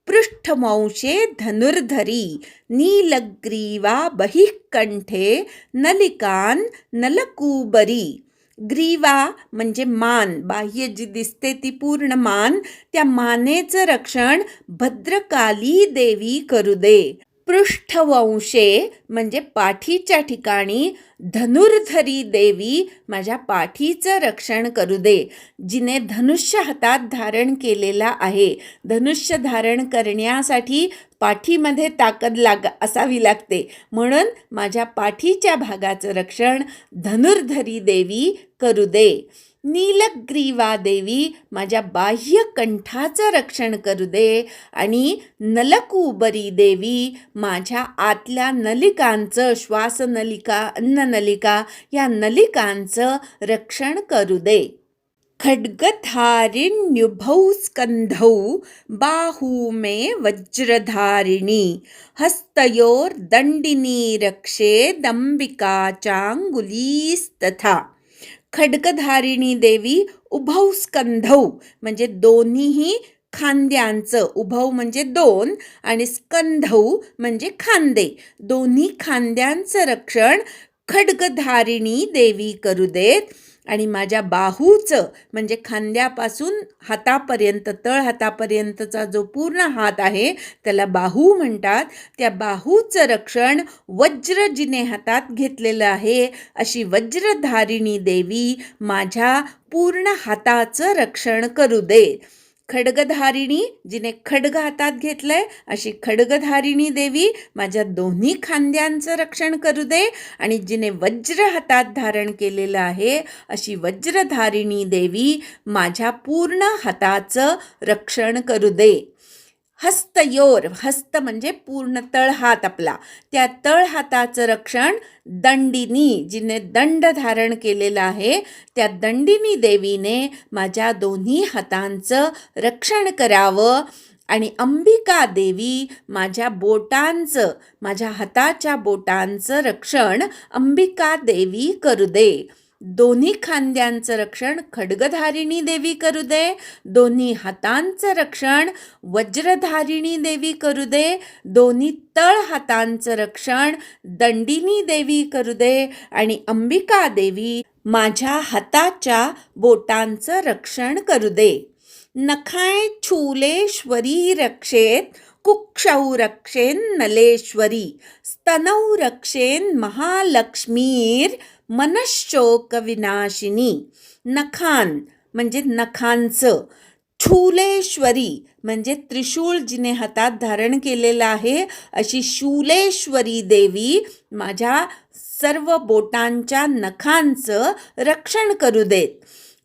पृष्ठमंशे धनुर्धरी नीलग्रीवा बहिःकंठे नलिकान नलकूबरी. ग्रीवा म्हणजे मान, बाह्य जी दिसते ती पूर्ण मान, त्या मानेचं रक्षण भद्रकाली देवी करू दे. पृष्ठवंशे म्हणजे पाठीच्या ठिकाणी धनुर्धरी देवी माझ्या पाठीचं रक्षण करू दे. जिने धनुष्य हातात धारण केलेला आहे. धनुष्य धारण करण्यासाठी पाठीमध्ये ताकद असावी लागते, म्हणून माझ्या पाठीच्या भागाचं रक्षण धनुर्धरी देवी करू दे. नीलग्रीवा देवी माझ्या बाह्य कंठाचं रक्षण करू दे. आणि नलकूबरी देवी माझ्या आतल्या नलिकांचं, श्वासनलिका, अन्ननलिका या नलिकांचं रक्षण करू दे. खड्गधारिण्युभौ स्कंधौ बाहू मे वज्रधारिणी हस्तयोर्दंडिनी रक्षेदंबिका चांगुलीस्तथा. खड्गधारिणी देवी उभौ स्कंधौ म्हणजे दोन्हीही खांद्यांचं, उभौ म्हणजे दोन आणि स्कंधौ म्हणजे खांदे, दोन्ही खांद्यांचं रक्षण खड्गधारिणी देवी करू देत. आणि माझ्या बाहूचं म्हणजे खांद्यापासून हातापर्यंत, तळ हातापर्यंतचा जो पूर्ण हात आहे त्याला बाहू म्हणतात. त्या बाहूचं रक्षण वज्र जिने हातात घेतलेलं आहे अशी वज्रधारिणी देवी माझ्या पूर्ण हाताचं रक्षण करू दे. खड्गधारिणी जिने खड्ग हातात घेतलंय अशी खड्गधारिणी देवी माझ्या दोन्ही खांद्यांचं रक्षण करू दे. आणि जिने वज्र हातात धारण केलेलं आहे अशी वज्रधारिणी देवी माझ्या पूर्ण हाताचं रक्षण करू दे. हस्तयोर, हस्त म्हणजे पूर्ण तळहात आपला, त्या तळहाताचं रक्षण दंडिनी जिने दंड धारण केलेला आहे त्या दंडिनी देवीने माझ्या दोन्ही हातांचं रक्षण करावं. आणि अंबिका देवी माझ्या बोटांचं, माझ्या हाताच्या बोटांचं रक्षण अंबिका देवी करू दे. दोन्ही खांद्यांचं रक्षण खड्गधारिणी देवी करू दे. दोन्ही हातांचं रक्षण वज्रधारिणी देवी करू दे. दोन्ही तळ हातांचं रक्षण दंडिनी देवी करू दे. आणि अंबिका देवी माझ्या हाताच्या बोटांचं रक्षण करू दे. नखाय छूलेश्वरी रक्षेत कुक्षौ रक्षेन नलेश्वरी स्तनौ रक्षेन महालक्ष्मीर मनश्चोक विनाशिनी. नखान म्हणजे नखांचं, शूलेश्वरी म्हणजे त्रिशूळ जिने हातात धारण केलेलं आहे अशी शूलेश्वरी देवी माझ्या सर्व बोटांच्या नखांचं रक्षण करू देत.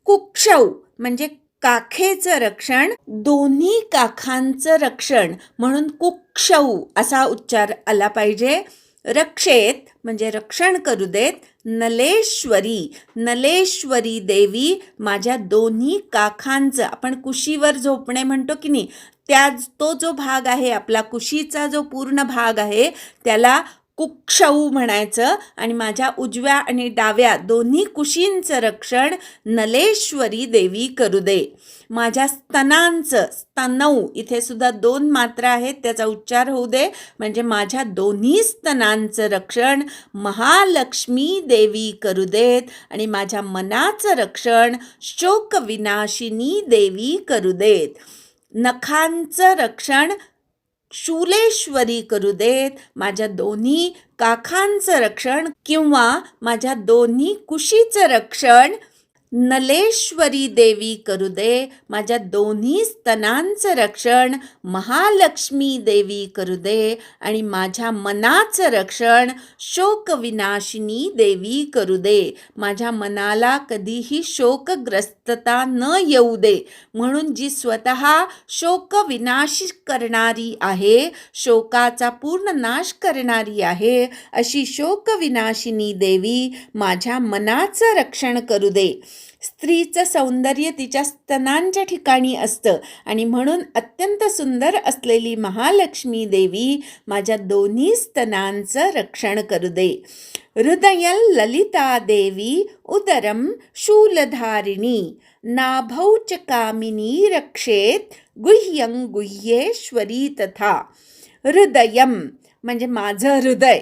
कुक्षौ म्हणजे काखेचं रक्षण, दोन्ही काखांचं रक्षण, म्हणून कुक्षौ असा उच्चार आला पाहिजे. रक्षेत म्हणजे रक्षण करू देत. नलेश्वरी, नलेश्वरी देवी माझ्या दोन्ही काखांचं, आपण कुशीवर झोपणे म्हणतो की नाही, तो जो भाग आहे आपला कुशीचा जो पूर्ण भाग आहे त्याला कुक्षौ म्हणायचं. आणि माझ्या उजव्या आणि डाव्या दोन्ही कुशींचं रक्षण नलेश्वरी देवी करू दे. माझ्या स्तनांचं, स्तनौ इथे सुद्धा दोन मात्रा आहेत त्याचा उच्चार होऊ दे, म्हणजे माझ्या दोन्ही स्तनांचं रक्षण महालक्ष्मी देवी करू देत. आणि माझ्या मनाचं रक्षण शोकविनाशिनी देवी करू देत. नखांचं रक्षण शूलेश्वरी करू देत. माझ्या दोन्ही काखांचं रक्षण किंवा माझ्या दोन्ही कुशीचं रक्षण नलेश्वरी देवी करू दे, माझ्या दोन्ही स्तनांचं रक्षण महालक्ष्मी देवी करू दे, आणि माझ्या मनाचं रक्षण शोकविनाशिनी देवी करू दे. माझ्या मनाला कधीही शोकग्रस्तता न येऊ दे, म्हणून जी स्वतः शोकविनाश करणारी आहे, शोकाचा पूर्ण नाश करणारी आहे, अशी शोकविनाशिनी देवी माझ्या मनाचं रक्षण करू दे. स्त्रीचं सौंदर्य तिच्या स्तनांच्या ठिकाणी असतं, आणि म्हणून अत्यंत सुंदर असलेली महालक्ष्मी देवी माझ्या दोन्ही स्तनांचं रक्षण करू दे. हृदयं ललिता देवी उदरं शूलधारिणी, नाभौ च कामिनी रक्षेत गुह्यं गुह्येश्वरी तथा. हृदयं म्हणजे माझं हृदय,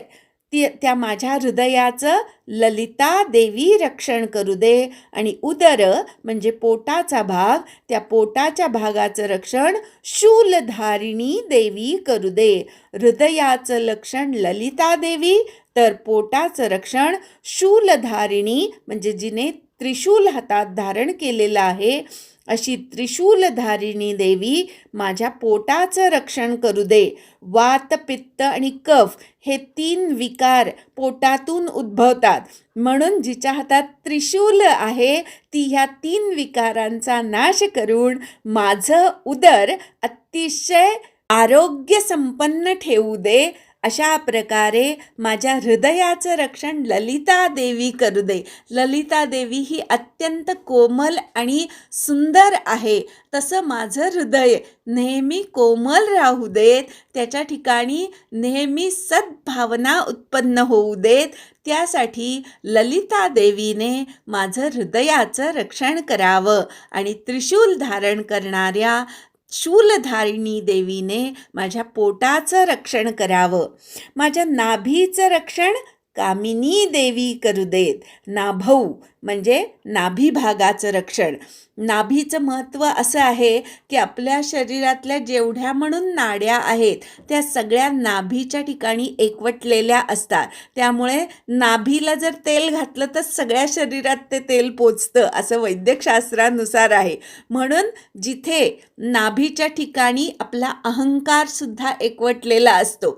त्या माझ्या हृदयाचं ललिता देवी रक्षण करू दे, आणि उदर म्हणजे पोटाचा भाग, त्या पोटाच्या भागाचं रक्षण शूलधारिणी देवी करू दे. हृदयाचं लक्षण ललिता देवी, तर पोटाचं रक्षण शूलधारिणी म्हणजे जिने त्रिशूल हातात धारण केलेलं आहे, अशी त्रिशूलधारिणी देवी माझ्या पोटाचं रक्षण करू दे. वात, पित्त आणि कफ हे 3 विकार पोटातून उद्भवतात, म्हणून जिच्या हातात त्रिशूल आहे ती ह्या 3 विकारांचा नाश करून माझं उदर अतिशय आरोग्य संपन्न ठेवू दे. अशा प्रकारे माझ्या हृदयाचं रक्षण ललिता देवी करू दे. ललिता देवी ही अत्यंत कोमल आणि सुंदर आहे, तसं माझं हृदय नेहमी कोमल राहू देत, त्याच्या ठिकाणी नेहमी सद्भावना उत्पन्न होऊ देत. त्यासाठी ललिता देवीने माझं हृदयाचं रक्षण करावं, आणि त्रिशूल धारण करणाऱ्या शूलधारिणी देवीने माझ्या पोटाचं रक्षण करावं. माझ्या नाभीचं रक्षण कामिनी देवी करू देत. नाभौ म्हणजे नाभी भागाचं रक्षण. नाभीचं महत्त्व असं आहे की आपल्या शरीरातल्या जेवढ्या म्हणून नाड्या आहेत त्या सगळ्या नाभीच्या ठिकाणी एकवटलेल्या असतात. त्यामुळे नाभीला जर तेल घातलं तर सगळ्या शरीरात ते तेल पोचतं, असं वैद्यकशास्त्रानुसार आहे. म्हणून जिथे नाभीच्या ठिकाणी आपला अहंकारसुद्धा एकवटलेला असतो,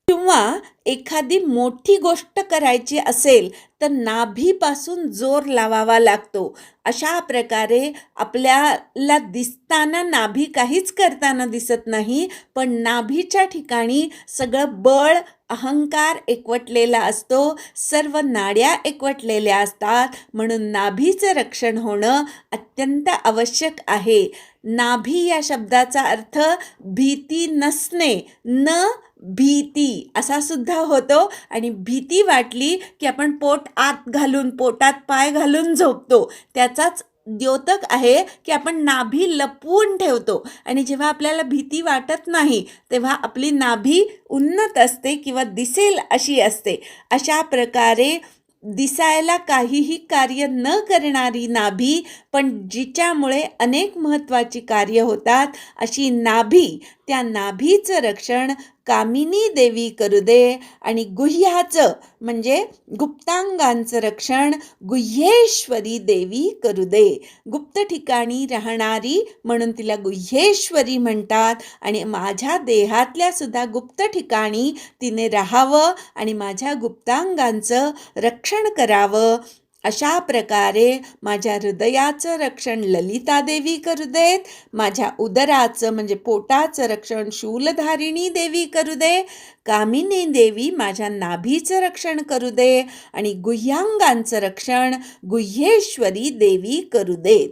किंवा एखादी मोठी गोष्ट करायची असेल तर नाभीपासून जोर लावावा लागतो. अशा प्रकारे आपल्याला दिसताना नाभी काहीच करताना दिसत नाही, पण नाभीच्या ठिकाणी सगळं बळ, अहंकार एकवटलेला असतो, सर्व नाड्या एकवटलेल्या असतात. म्हणून नाभीचं रक्षण होणं अत्यंत आवश्यक आहे. नाभी या शब्दाचा अर्थ भीती नसणे, न भीती असा सुद्धा होतो. आणि भीती वाटली की आपण पोट आत घालून, पोटात पाय घालून झोपतो. त्याचाच द्योतक आहे की आपण नाभी लपवून ठेवतो, आणि जेव्हा आपल्याला भीती वाटत नाही तेव्हा आपली नाभी उन्नत असते किंवा दिसेल अशी असते. अशा प्रकारे दिसायला काहीही कार्य न करणारी नाभी, पण जिच्यामुळे अनेक महत्त्वाची कार्य होतात, अशी नाभी, त्या नाभीचं रक्षण कामिनी देवी करू दे. आणि गुह्याचं म्हणजे गुप्तांगांचं रक्षण गुह्येश्वरी देवी करू दे. गुप्त ठिकाणी राहणारी म्हणून तिला गुह्येश्वरी म्हणतात, आणि माझ्या देहातल्या सुद्धा गुप्त ठिकाणी तिने राहावं आणि माझ्या गुप्तांगांचं रक्षण करावं. अशा प्रकारे माझ्या हृदयाचं रक्षण ललिता देवी करू देत, माझ्या उदराचं म्हणजे पोटाचं रक्षण शूलधारिणी देवी करू दे, कामिनी देवी माझ्या नाभीचं रक्षण करू दे, आणि गुह्यांगांचं रक्षण गुह्येश्वरी देवी करू देत.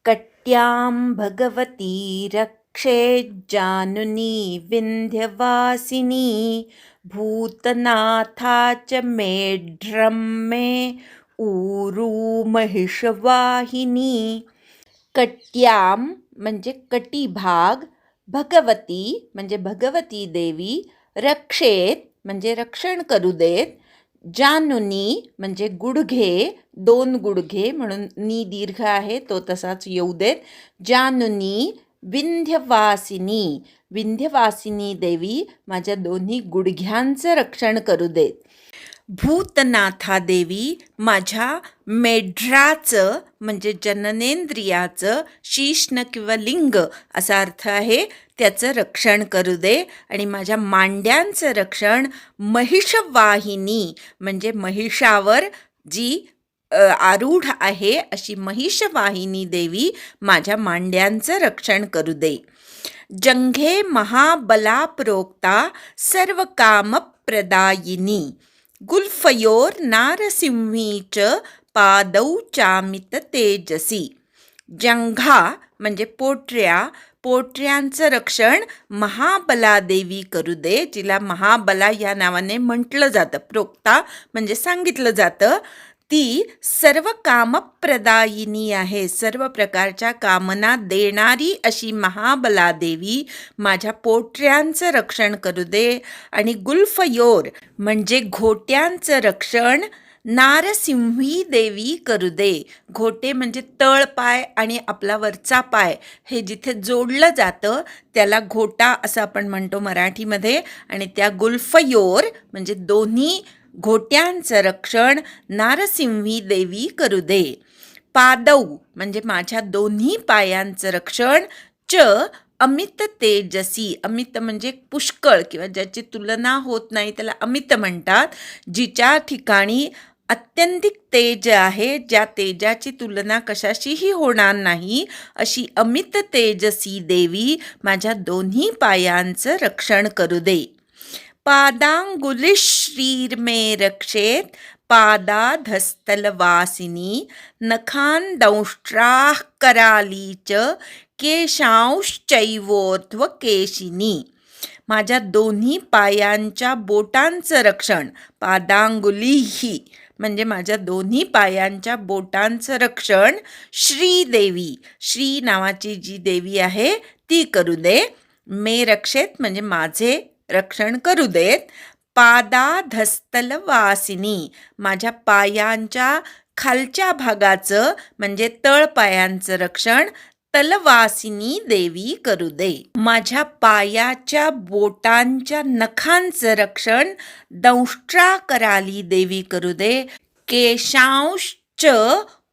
कट्यां भगवती रक्षे जानुनी विंध्यवासिनी, भूतनाथा च मेढ्रं मे ऊरू महिषवाहिनी. कट्याम म्हणजे कटिभाग, भगवती म्हणजे भगवती देवी, रक्षेत म्हणजे रक्षण करू देत, जानुनी म्हणजे गुडघे, 2 गुडघे म्हणून नी दीर्घ आहे तो तसाच येऊ देत, जानुनी विंध्यवासिनी, विंध्यवासिनी देवी माझ्या दोन्ही गुडघ्यांचं रक्षण करू देत. भूतनाथा देवी माझ्या मेढ्राचं म्हणजे जननेंद्रियाचं शीष्ण किंवा लिंग असा अर्थ आहे त्याचं रक्षण करू दे आणि माझ्या मांड्यांचं रक्षण महिषवाहिनी म्हणजे महिषावर जी आरूढ आहे अशी महिषवाहिनी देवी माझ्या मांड्यांचं रक्षण करू दे. जंघे महाबला प्रोक्ता सर्व काम प्रदायिनी गुल्फयोर नारसिंहीच पादौ चामित तेजसी. जंघा म्हणजे पोटऱ्यांचं रक्षण महाबला देवी करू दे, जिला महाबला या नावाने म्हटलं जातं. प्रोक्ता म्हणजे सांगितलं जातं. ती सर्व कामप्रदायिनी आहे, सर्व प्रकारच्या कामना देणारी अशी महाबला देवी माझ्या पोटऱ्यांचं रक्षण करू दे. आणि गुल्फयोर म्हणजे घोट्यांचं रक्षण नारसिंही देवी करू दे. घोटे म्हणजे तळपाय आणि आपला वरचा पाय हे जिथे जोडलं जातं त्याला घोटा असं आपण म्हणतो मराठीमध्ये. आणि त्या गुल्फयोर म्हणजे दोन्ही घोट्यांचं रक्षण नारसिंही देवी करू दे. पादौ म्हणजे माझ्या दोन्ही पायांचं रक्षण. च अमित तेजसी, अमित म्हणजे पुष्कळ किंवा ज्याची तुलना होत नाही त्याला अमित म्हणतात. जिच्या ठिकाणी अत्यंतिक तेज आहे, ज्या तेजाची तुलना कशाशीही होणार नाही अशी अमित तेजसी देवी माझ्या दोन्ही पायांचं रक्षण करू दे. पादांगुलिश्रीर्मे रक्षेत पादाधस्तलवासिनी नखांदंष्ट्राः कराली च केशांश्चैवोर्ध्वकेशिनी. माझ्या दोन्ही पायांच्या बोटांचं रक्षण. पादांगुलीही म्हणजे माझ्या दोन्ही पायांच्या बोटांचं रक्षण श्रीदेवी, श्री नावाची जी देवी आहे ती करू दे. मे रक्षेत म्हणजे माझे रक्षण करू देत. पादाधस्तलवासिनी माझ्या पायांच्या खालच्या भागाचं म्हणजे तळपायांचं रक्षण तलवासिनी देवी करू दे. माझ्या पायाच्या बोटांच्या नखांचं रक्षण दंष्ट्राकराली देवी करू दे. केशांश्च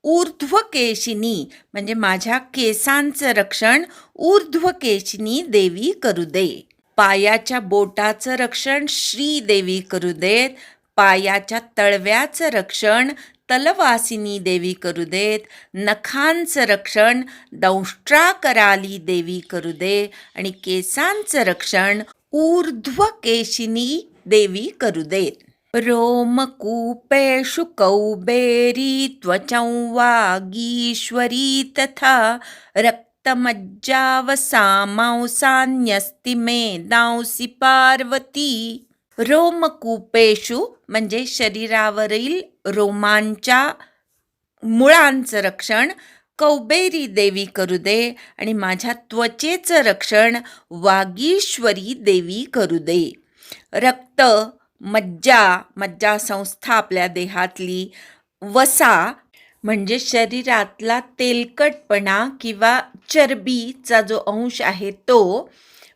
ऊर्ध्वकेशिनी म्हणजे माझ्या केसांचं रक्षण ऊर्ध्वकेशिनी देवी करू दे. पायाच्या बोटाचं रक्षण श्रीदेवी करू देत. पायाच्या तळव्याचं रक्षण तलवासिनी देवी करू देत. नखांचं रक्षण दंष्ट्राकराली देवी करू दे. आणि केसांचं रक्षण ऊर्ध्वकेशिनी देवी करू देत. रोमकूपेषु कौबेरी त्वचं वागीश्वरी तथा रक्तमज्जावसामांसान्यस्ति मेदांसि पार्वती. रोमकूपेषु म्हणजे शरीरावरील रोमांच्या मुळांचं रक्षण कौबेरी देवी करू दे. आणि माझ्या त्वचेचं रक्षण वागीश्वरी देवी करू दे. रक्त मज्जा संस्था आपल्या देहातली. वसा म्हणजे शरीरातला तेलकटपणा किंवा चरबीचा जो अंश आहे तो.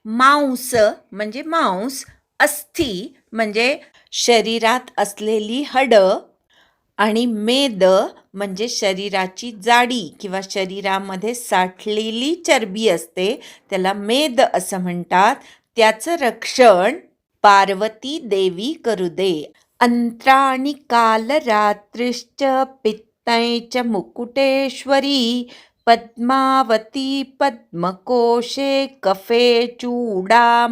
मांस म्हणजे मांस. अस्थि म्हणजे शरीरात असलेली हाडं. आणि मेद म्हणजे शरीराची जाडी किंवा शरीरामध्ये साठलेली चरबी असते त्याला मेद असं म्हणतात. त्याचं रक्षण पार्वती देवी करू दे. अंत्राणि कालरात्रिश्च पित्तैश्च मुकुटेश्वरी पद्मावती पद्मकोशे कफे चूडामणिस्तथा.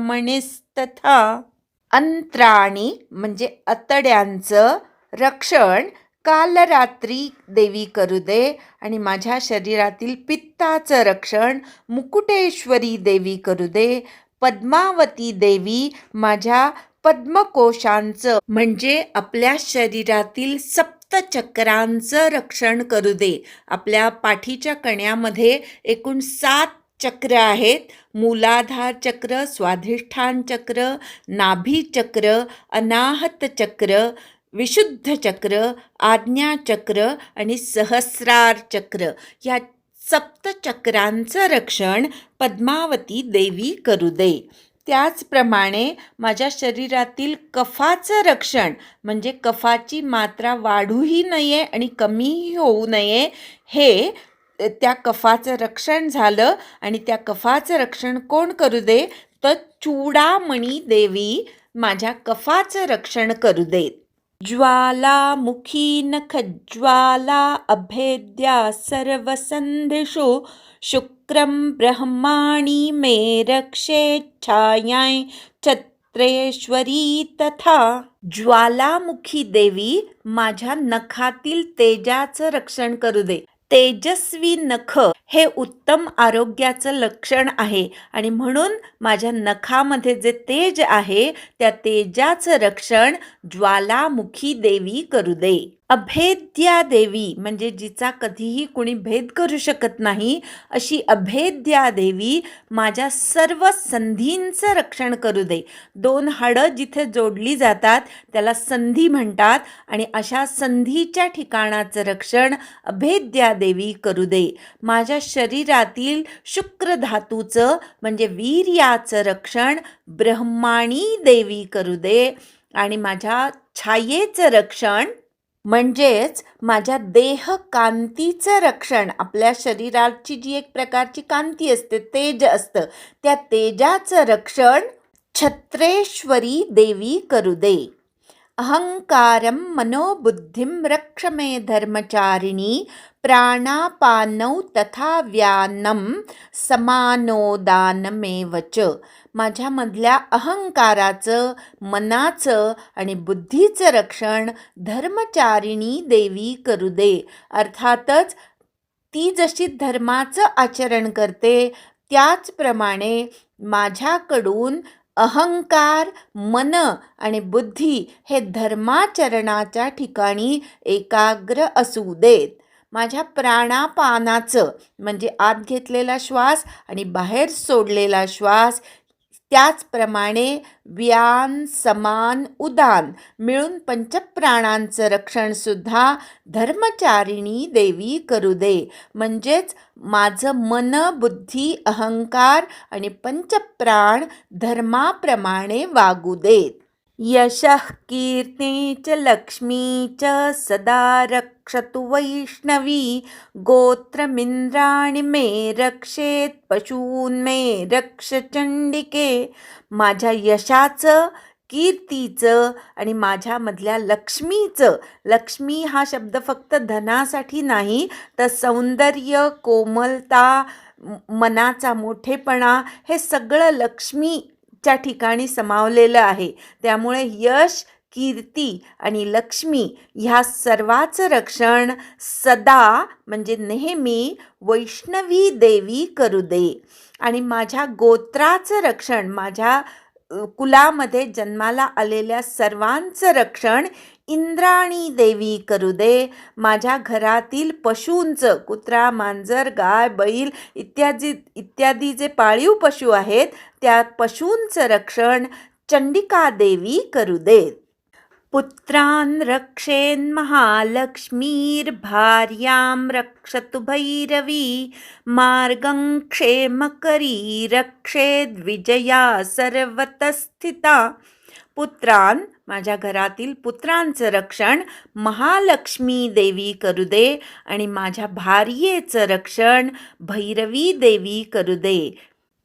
अंत्राणी म्हणजे आतड्यांचं रक्षण कालरात्री देवी करू दे. आणि माझ्या शरीरातील पित्ताचं रक्षण मुकुटेश्वरी देवी करू दे. पद्मावती देवी माझ्या पद्मकोशांचं म्हणजे आपल्या शरीरातील सप्तचक्रांचं रक्षण करू दे. आपल्या पाठीच्या कण्यामध्ये एकूण 7 चक्र आहेत. मूलाधार चक्र, स्वाधिष्ठान चक्र, नाभी चक्र, अनाहत चक्र, विशुद्ध चक्र, आज्ञा चक्र आणि सहस्रार चक्र. या सप्तचक्रांचं रक्षण पद्मावती देवी करू दे. त्याचप्रमाणे माझ्या शरीरातील कफाचं रक्षण, म्हणजे कफाची मात्रा वाढूही नये आणि कमीही होऊ नये, हे त्या कफाचं रक्षण झालं. आणि त्या कफाचं रक्षण कोण करू दे? तर चूडामणी देवी माझ्या कफाचं रक्षण करू देत. ज्वालामुखी नखज्वाला अभेद्या सर्वसन्धिषु शुक्रं ब्रह्माणि मे रक्षेच्छायां छत्रेश्वरी तथा. ज्वालामुखी देवी माझ्या नखातील तेजाचं रक्षण करू दे. तेजस्वी नख हे उत्तम आरोग्याचं लक्षण आहे आणि म्हणून माझ्या नखामध्ये जे तेज आहे त्या तेजाचं रक्षण ज्वालामुखी देवी करू दे. अभेद्या देवी म्हणजे जिचा कधीही कुणी भेद करू शकत नाही, अशी अभेद्या देवी माझ्या सर्व संधींचं रक्षण करू दे. 2 हाडं जिथे जोडली जातात त्याला संधी म्हणतात आणि अशा संधीच्या ठिकाणाचं रक्षण अभेद्या देवी करू दे. माझ्या शरीरातील शुक्र धातूचं म्हणजे वीर्याचं रक्षण ब्रह्माणी देवी करू दे. आणि माझ्या छायेचं रक्षण म्हणजेच माझ्या देह कांतीचं रक्षण, आपल्या शरीराची जी एक प्रकारची कांती असते, तेज असतं, त्या तेजाचं रक्षण छत्रेश्वरी देवी करू दे. अहंकारं मनोबुद्धिं रक्ष मे धर्मचारिणी प्राणापानौ तथा व्यानं समानोदानमेव च. माझ्यामधल्या अहंकाराचं, मनाचं आणि बुद्धीचं रक्षण धर्मचारिणी देवी करू दे. अर्थातच ती जशी धर्माचं आचरण करते त्याचप्रमाणे माझ्याकडून अहंकार, मन आणि बुद्धी हे धर्माचरणाच्या ठिकाणी एकाग्र असू देत. माझ्या प्राणापानाचं म्हणजे आत घेतलेला श्वास आणि बाहेर सोडलेला श्वास, त्याचप्रमाणे व्यान, समान, उदान मिळून पंचप्राणांचं रक्षणसुद्धा धर्मचारिणी देवी करू दे. म्हणजेच माझं मन, बुद्धी, अहंकार आणि पंचप्राण धर्माप्रमाणे वागू देत. यशः कीर्ती च लक्ष्मी च सदा रक्षतु वैष्णवी गोत्रमिंद्राणि मे रक्षेत पशून् मे रक्ष चंडिके. माझ्या यशाचं, कीर्तीचं आणि माझ्यामधल्या लक्ष्मीचं, लक्ष्मी हा शब्द फक्त धनासाठी नाही तर सौंदर्य, कोमलता, मनाचा मोठेपणा हे सगळं लक्ष्मीच्या ठिकाणी समावलेलं आहे. त्यामुळे यश, कीर्ती आणि लक्ष्मी ह्या सर्वाचं रक्षण सदा म्हणजे नेहमी वैष्णवी देवी करू दे. आणि माझ्या गोत्राचं रक्षण, माझ्या कुलामध्ये जन्माला आलेल्या सर्वांचं रक्षण इंद्राणी देवी करू दे. माझ्या घरातील पशूंचं, कुत्रा, मांजर, गाय, बैल इत्यादी जे पाळीव पशु आहेत त्या पशूंचं रक्षण चंडिका देवी करू देत. पुत्रान् रक्षेन् महालक्ष्मीर्भार्यां रक्षतु भैरवी मार्गं क्षेमकरी रक्षेद् विजया सर्वतस्थिता. पुत्रान् माझ्या घरातील पुत्रांचं रक्षण महालक्ष्मी देवी करू दे आणि माझ्या भार्येचं रक्षण भैरवी देवी करू दे.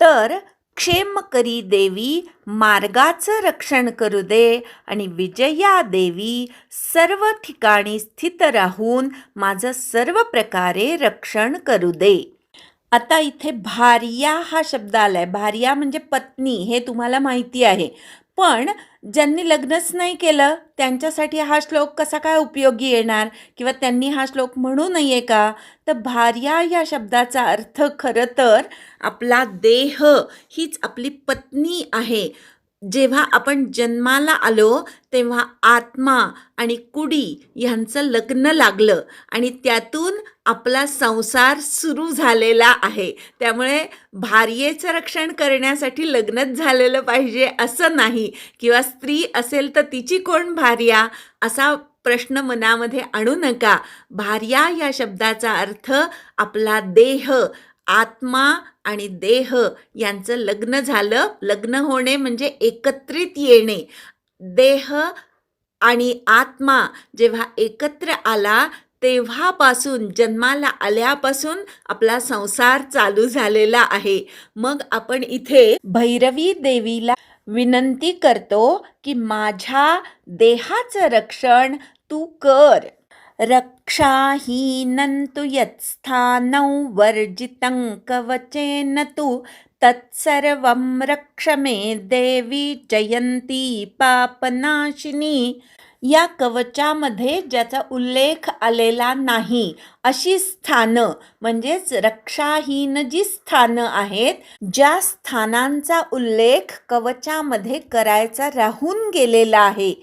तर क्षेमकरी देवी मार्गाचं रक्षण करू दे आणि विजया देवी सर्व ठिकाणी स्थित राहून माझं सर्व प्रकारे रक्षण करू दे. आता इथे भार्या हा शब्द आलाय. भार्या म्हणजे पत्नी, हे तुम्हाला माहिती आहे. पण ज्यांनी लग्नच नाही केलं त्यांच्यासाठी हा श्लोक कसा काय उपयोगी येणार, किंवा त्यांनी हा श्लोक म्हणू नये का? तर भार्या या शब्दाचा अर्थ खरं तर आपला देह हीच आपली पत्नी आहे. जेव्हा आपण जन्माला आलो तेव्हा आत्मा आणि कुडी ह्यांचं लग्न लागलं आणि त्यातून आपला संसार सुरू झालेला आहे. त्यामुळे भार्येचं रक्षण करण्यासाठी लग्नच झालेलं पाहिजे असं नाही, किंवा स्त्री असेल तर तिची कोण भार्या असा प्रश्न मनामध्ये आणू नका. भार्या या शब्दाचा अर्थ आपला देह, आत्मा आणि देह यांचं लग्न झालं. लग्न होणे म्हणजे एकत्रित येणे. देह आणि आत्मा जेव्हा एकत्र आला तेव्हापासून, जन्माला आल्यापासून आपला संसार चालू झालेला आहे. मग आपण इथे भैरवी देवीला विनंती करतो की माझ्या देहाचं रक्षण तू कर. रक्षाहीनं तु यत्स्थानौ वर्जितं कवचेन तु तत्सर्वं रक्ष मे देवी जयंती पापनाशिनी. या कवचामध्ये ज्याचा उल्लेख आलेला नाही अशी स्थानं, म्हणजेच रक्षाहीन जी स्थानं आहेत, ज्या स्थानांचा उल्लेख कवचामध्ये करायचा राहून गेलेला आहे,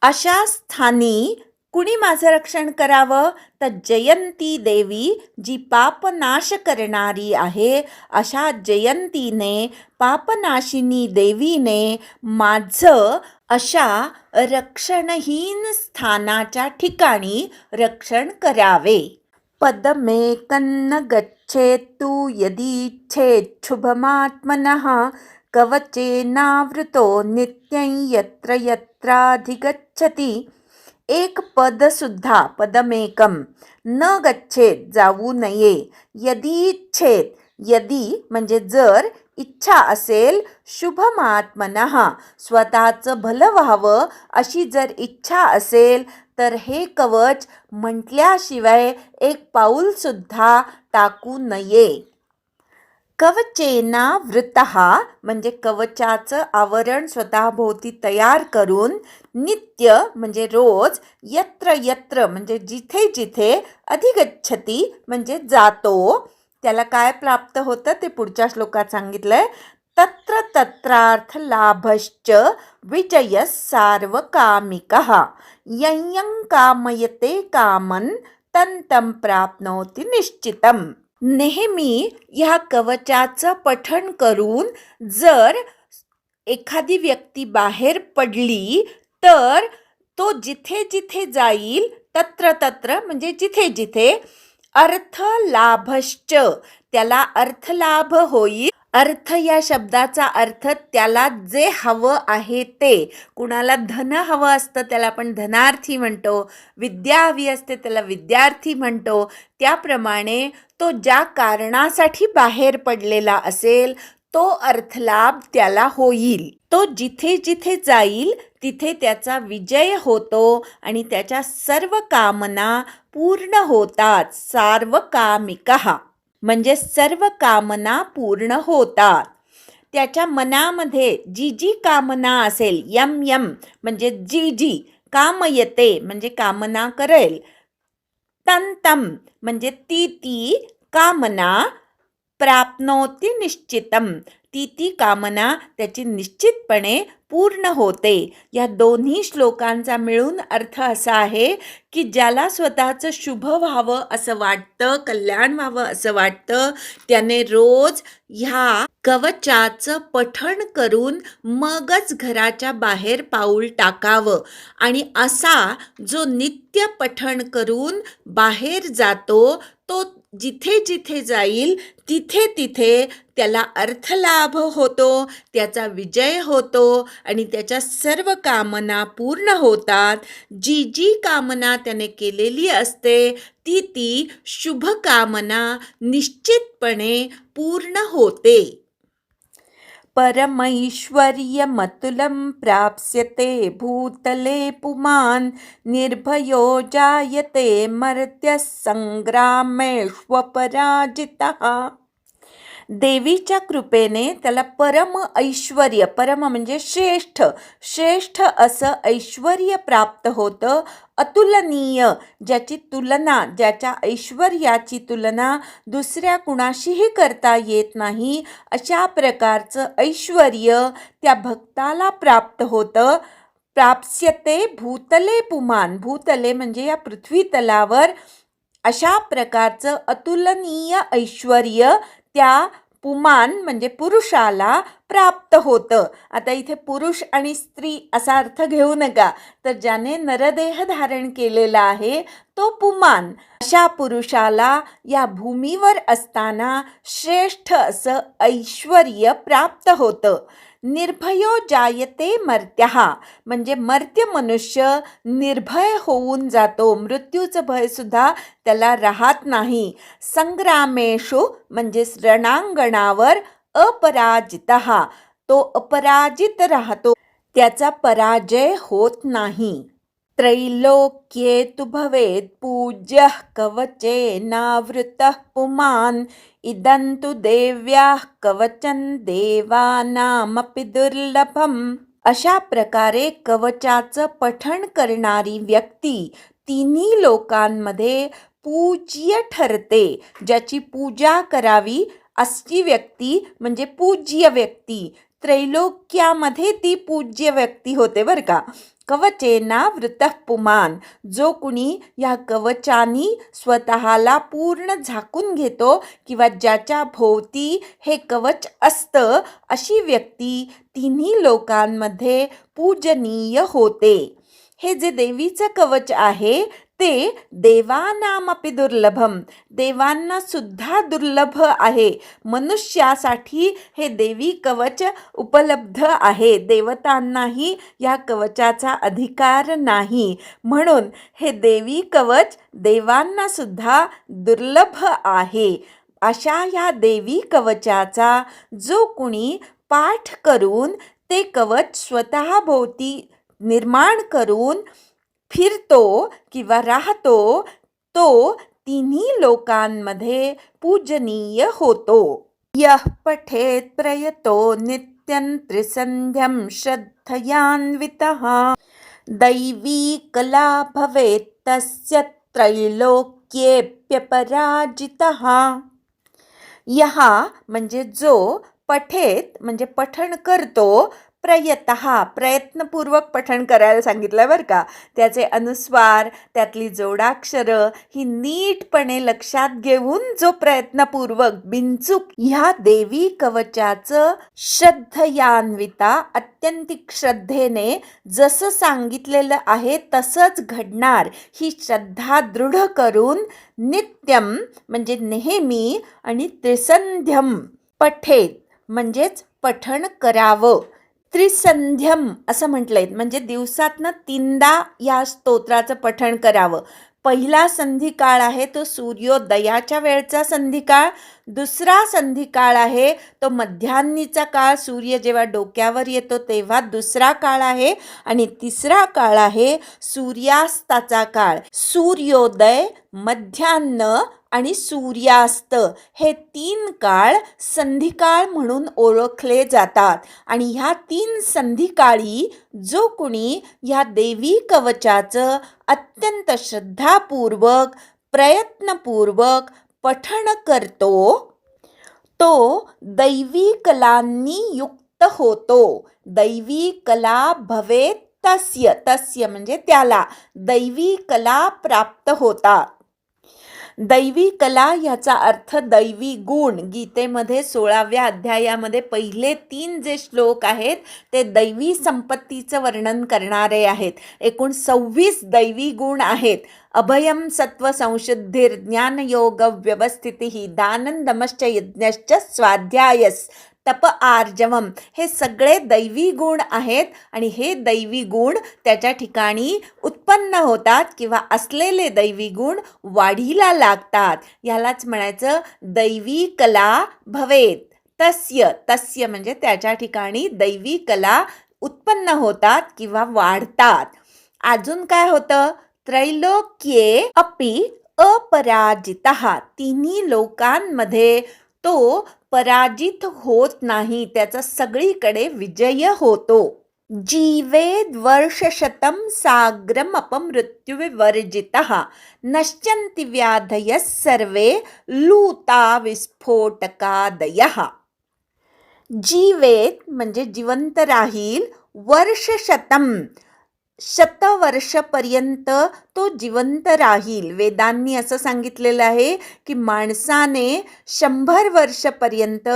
अशा स्थानी कुणी माझं रक्षण करावं? तर जयंती देवी, जी पापनाश करणारी आहे, अशा जयंतीने, पापनाशिनी देवीने माझं अशा रक्षणहीन स्थानाच्या ठिकाणी रक्षण करावे. पदमेकन्न गच्छेत्तु यदीच्छेच्छुभमात्मनः कवचेनावृतो नित्यं यत्र यत्राधिगच्छति. एक पदसुद्धा, पदमेकम, न गच्छेत, जाऊ नये, यदीच्छेत, यदी म्हणजे जर, इच्छा असेल, शुभमात्मनः स्वतःचं भलं व्हावं अशी जर इच्छा असेल तर हे कवच म्हटल्याशिवाय एक पाऊलसुद्धा टाकू नये. कवचेना वृतः म्हणजे कवचाचं आवरण स्वतःभोवती तयार करून, नित्य म्हणजे रोज, यत्र यत्र म्हणजे जिथे जिथे, अधिगच्छती म्हणजे जातो, त्याला काय प्राप्त होतं ते पुढच्या श्लोकात सांगितलंय. तत्र तत्रार्थ लाभश्च विजय सार्वकामिकः यं कामयते कामन तं प्राप्नोति निश्चितम्. नेहमी ह्या कवचाचं पठण करून जर एखादी व्यक्ती बाहेर पडली तर तो जिथे जिथे जाईल, तत्र तत्र म्हणजे जिथे जिथे, अर्थ लाभश्च त्याला अर्थलाभ होईल. अर्थ या शब्दाचा अर्थ त्याला जे हवं आहे ते. कुणाला धन हवं असतं त्याला आपण धनार्थी म्हणतो, विद्या हवी असते त्याला विद्यार्थी म्हणतो. त्याप्रमाणे तो ज्या कारणासाठी बाहेर पडलेला असेल तो अर्थलाभ त्याला होईल. तो जिथे जिथे जाईल तिथे त्याचा विजय होतो आणि त्याच्या सर्व कामना पूर्ण होतात. सार्वकामिकः म्हणजे सर्व कामना पूर्ण होतात. त्याच्या मनामध्ये जी जी कामना असेल, यम यम म्हणजे जी जी, कामयते म्हणजे कामना करेल, तं तं म्हणजे ती ती कामना, प्राप्नोति निश्चितम ती कामना त्याची निश्चितपणे पूर्ण होते. या दोन्ही श्लोकांचा मिळून अर्थ असा आहे की ज्याला स्वतःचं शुभ व्हावं असं वाटतं, कल्याण व्हावं असं वाटतं, त्याने रोज ह्या कवचाचं पठण करून मगच घराच्या बाहेर पाऊल टाकावं. आणि असा जो नित्य पठण करून बाहेर जातो तो जिथे जिथे जाईल तिथे तिथे त्याला अर्थलाभ होतो, त्याचा विजय होतो आणि त्याच्या सर्व कामना पूर्ण होतात. जी जी कामना त्याने केलेली असते ती ती शुभ कामना निश्चितपणे पूर्ण होते. परमैश्वर्यमतुलं प्राप्स्यते भूतले पुमान् निर्भयो जायते मर्त्यः संग्रामेष्वपराजितः. देवीच्या कृपेने त्याला परम ऐश्वर्य, परम म्हणजे श्रेष्ठ, श्रेष्ठ असं ऐश्वर्य प्राप्त होतं. अतुलनीय, ज्याची तुलना, ज्याच्या ऐश्वर्याची तुलना दुसऱ्या कुणाशीही करता येत नाही, अशा प्रकारचं ऐश्वर्य त्या भक्ताला प्राप्त होतं. प्राप्स्यते भूतले पुमान, भूतले म्हणजे या पृथ्वी तलावर अशा प्रकारचं अतुलनीय ऐश्वर्य त्या पुमान म्हणजे पुरुषाला प्राप्त होतं. आता इथे पुरुष आणि स्त्री असा अर्थ घेऊ नका, तर ज्याने नरदेह धारण केलेला आहे तो पुमान. अशा पुरुषाला या भूमीवर असताना श्रेष्ठ असं ऐश्वर्य प्राप्त होतं. निर्भयो जायते मर्त्यः, म्हणजे मर्त्य मनुष्य निर्भय होऊन जातो, मृत्यूचं भयसुद्धा त्याला राहत नाही. संग्रामेषु म्हणजे रणांगणावर अपराजितः, तो अपराजित राहतो, त्याचा पराजय होत नाही. त्रैलोक्ये तु भवेत् पूज्यः कवचेनावृतः पुमान्, इदं तु देव्याः कवचं देवानामपि दुर्लभम्. अशा प्रकारे कवचाचं पठण करणारी व्यक्ती तिन्ही लोकांमध्ये पूज्य ठरते. ज्याची पूजा करावी अशी व्यक्ती म्हणजे पूज्य व्यक्ती. त्रैलोक्यामध्ये ती पूज्य व्यक्ती होते बरं का. कवचेना वृतः पुमान, जो कुणी या कवचानी स्वतःला पूर्ण झाकून घेतो किंवा ज्याच्या भोवती हे कवच असतं, अशी व्यक्ती तिन्ही लोकांमध्ये पूजनीय होते. हे जे देवीचं कवच आहे ते देवानामपि दुर्लभम, देवांना सुद्धा दुर्लभ आहे. मनुष्यासाठी हे देवी कवच उपलब्ध आहे, देवतांनाही या कवचाचा अधिकार नाही. म्हणून हे देवी कवच देवांना सुद्धा दुर्लभ आहे. अशा या देवी कवचाचा जो कुणी पाठ करून ते कवच स्वतःभोवती निर्माण करून फिरतो किंवा राहतो, तो तिन्ही लोकांमध्ये पूजनीय होतो. यः पठेत् प्रयतो नित्यं त्रिसंध्यं श्रद्धयान्वितः, दैवी कला भवेत् तस्य त्रैलोक्येऽप्यपराजितः. यः म्हणजे जो, पठेत म्हणजे पठण करतो, प्रयतः प्रयत्नपूर्वक पठण करायला सांगितलं बरं का. त्याचे अनुस्वार, त्यातली जोडाक्षरं ही नीटपणे लक्षात घेऊन जो प्रयत्नपूर्वक बिनचूक ह्या देवी कवचाचं श्रद्धयान्विता, अत्यंतिक श्रद्धेने जसं सांगितलेलं आहे तसंच घडणार ही श्रद्धा दृढ करून, नित्यम म्हणजे नेहमी आणि त्रिसंध्यम पठेत म्हणजेच पठण करावं. त्रिसंध्यम असं म्हटलंय म्हणजे दिवसातनं 3दा या स्तोत्राचं पठण करावं. पहिला संधिकाळ आहे तो सूर्योदयाच्या वेळचा संधिकाळ. दुसरा संधिकाळ आहे तो मध्यान्नीचा काळ, सूर्य जेव्हा डोक्यावर येतो तेव्हा दुसरा काळ आहे. आणि तिसरा काळ आहे सूर्यास्ताचा काळ. सूर्योदय, मध्यान्ह आणि सूर्यास्त हे 3 काळ संधिकाळ म्हणून ओळखले जातात. आणि ह्या 3 संधिकाळी जो कुणी ह्या देवी कवचाचं अत्यंत श्रद्धापूर्वक प्रयत्नपूर्वक पठण करतो, तो दैवी कलांनी युक्त होतो. दैवी कला भवेत् तस्य, तस्य म्हणजे त्याला दैवी कला प्राप्त होतात. दैवी कला याचा अर्थ दैवी गुण. गीतेमध्ये 16व्या अध्यायामध्ये पहिले 3 जे श्लोक आहेत ते दैवी संपत्तीचं वर्णन करणारे आहेत. एकूण 26 दैवी गुण आहेत. अभयम सत्व संशुद्धिर ज्ञानयोग व्यवस्थिती दानं दमश्च यज्ञश्च स्वाध्यायस तप आर्जवम, हे सगळे दैवी गुण आहेत. आणि हे दैवी गुण त्याच्या ठिकाणी उत्पन्न होतात किंवा असलेले दैवी गुण वाढीला लागतात. यालाच म्हणायचं दैवी कला भवेत तस्य. तस्य म्हणजे त्याच्या ठिकाणी दैवी कला उत्पन्न होतात किंवा वाढतात. अजून काय होतं, त्रैलोक्ये अपि अपराजितः, तिन्ही लोकांमध्ये तो पराजित होत नाही, त्याचा सगळीकडे विजय होतो. जीवेद वर्षशतं साग्रम अपमृत्युविवर्जितः, नश्यन्ति व्याधयः सर्वे लूता विस्फोटकादयः. जीवेत म्हणजे जिवंत राहील, वर्षशतम शतवर्षपर्यंत तो जिवंत राहील. वेदांनी असं सांगितलेलं आहे की माणसाने 100 वर्षपर्यंत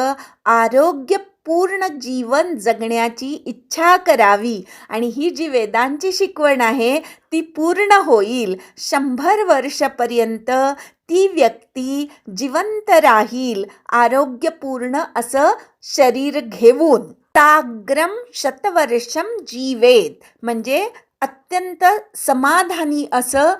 आरोग्य पूर्ण जीवन जगण्याची इच्छा करावी आणि ही जी वेदांची शिकवण आहे ती पूर्ण होईल. 100 वर्षापर्यंत ती व्यक्ती जिवंत राहील, आरोग्यपूर्ण असं शरीर घेऊन. ताग्रम शतवर्षम जीवेत, म्हणजे अत्यंत समाधानी असं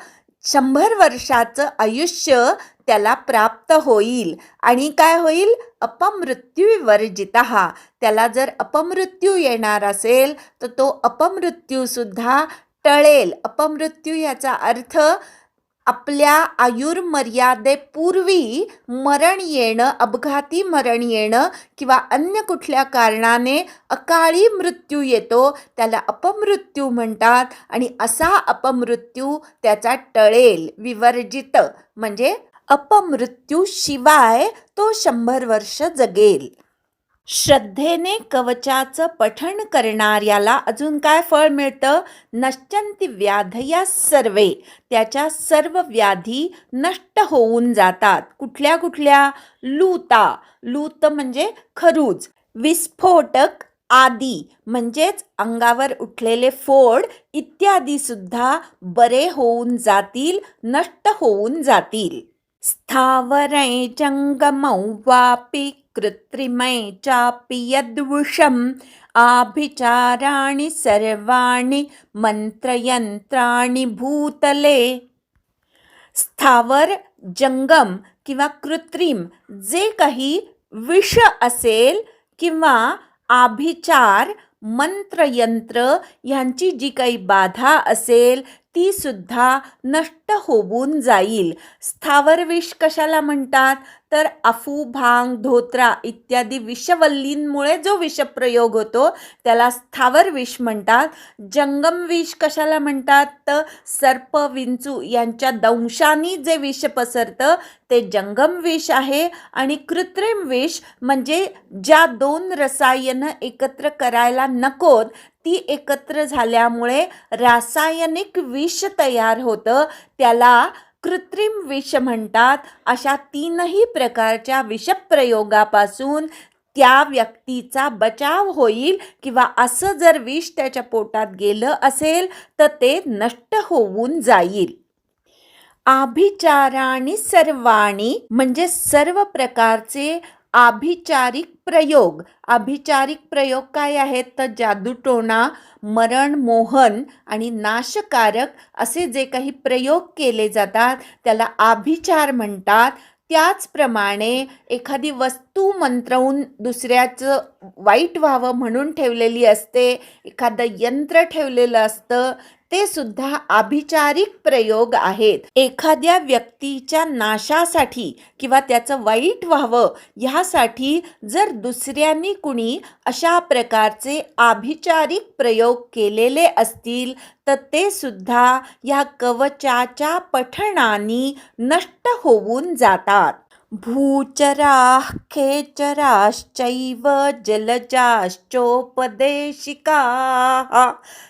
100 वर्षाचं आयुष्य त्याला प्राप्त होईल. आणि काय होईल? अपमृत्यू वर्जितः. त्याला जर अपमृत्यू येणार असेल तर तो अपमृत्यूसुद्धा टळेल. अपमृत्यू याचा अर्थ आपल्या आयुर्मर्यादेपूर्वी मरण येणं, अपघाती मरण येणं किंवा अन्य कुठल्या कारणाने अकाळी मृत्यू येतो, त्याला अपमृत्यू म्हणतात. आणि असा अपमृत्यू त्याचा टळेल. विवर्जित म्हणजे अपमृत्यू शिवाय तो 100 वर्ष जगेल. श्रद्धेने कवचाचं पठण करणाऱ्याला अजून काय फळ मिळतं? नश्यन्ति व्याधया सर्वे. त्याच्या सर्व व्याधी नष्ट होऊन जातात. कुठल्या कुठल्या? लूता. लूत म्हणजे खरूज. विस्फोटक आदी म्हणजेच अंगावर उठलेले फोड इत्यादी सुद्धा बरे होऊन जातील, नष्ट होऊन जातील. स्थावरै जंगमौ वापि कृत्रिमै चापि यद्वृषम् आभिचाराणि सर्वाणि मंत्रयंत्राणि भूतले. स्थावर, जंगम किंवा कृत्रिम जे काही विष असेल किंवा आभिचार, मंत्रयंत्र ह्यांची जी काही बाधा असेल ती सुद्धा नष्ट होऊन जाईल. स्थावर विष कशाला म्हणतात? तर अफू, भांग, धोत्रा इत्यादी विषवल्लींमुळे जो विषप्रयोग होतो त्याला स्थावर विष म्हणतात. जंगम विष कशाला म्हणतात? तर सर्प, विंचू यांच्या दंशानी जे विष पसरतं ते जंगम विष आहे. आणि कृत्रिम विष म्हणजे ज्या 2 रसायनं एकत्र करायला नकोत ती एकत्र झाल्यामुळे रासायनिक विष तयार होतं, त्याला कृत्रिम विष म्हणतात. अशा 3ही प्रकारच्या विषप्रयोगापासून त्या व्यक्तीचा बचाव होईल किंवा असं जर विष त्याच्या पोटात गेलं असेल तर ते नष्ट होऊन जाईल. आभिचाराणि सर्वाणि म्हणजे सर्व प्रकारचे आभिचारिक प्रयोग. आभिचारिक प्रयोग काय आहेत? तर जादूटोणा, मरण, मोहन आणि नाशकारक असे जे काही प्रयोग केले जातात त्याला आभिचार म्हणतात. त्याचप्रमाणे एखादी वस्तू मंत्रवून दुसऱ्याचं वाईट व्हावं म्हणून ठेवलेली असते, एखादं यंत्र ठेवलेलं असतं, ते सुद्धा आभिचारिक प्रयोग आहेत. एखाद्या व्यक्तीच्या नाशासाठी किंवा त्याचं वाईट व्हावं ह्यासाठी जर दुसऱ्यांनी कुणी अशा प्रकारचे आभिचारिक प्रयोग केलेले असतील तर ते सुद्धा या कवचाच्या पठणाने नष्ट होऊन जातात. भूचराः खेचराश्चैव जलजाश्चोपदेशिकाः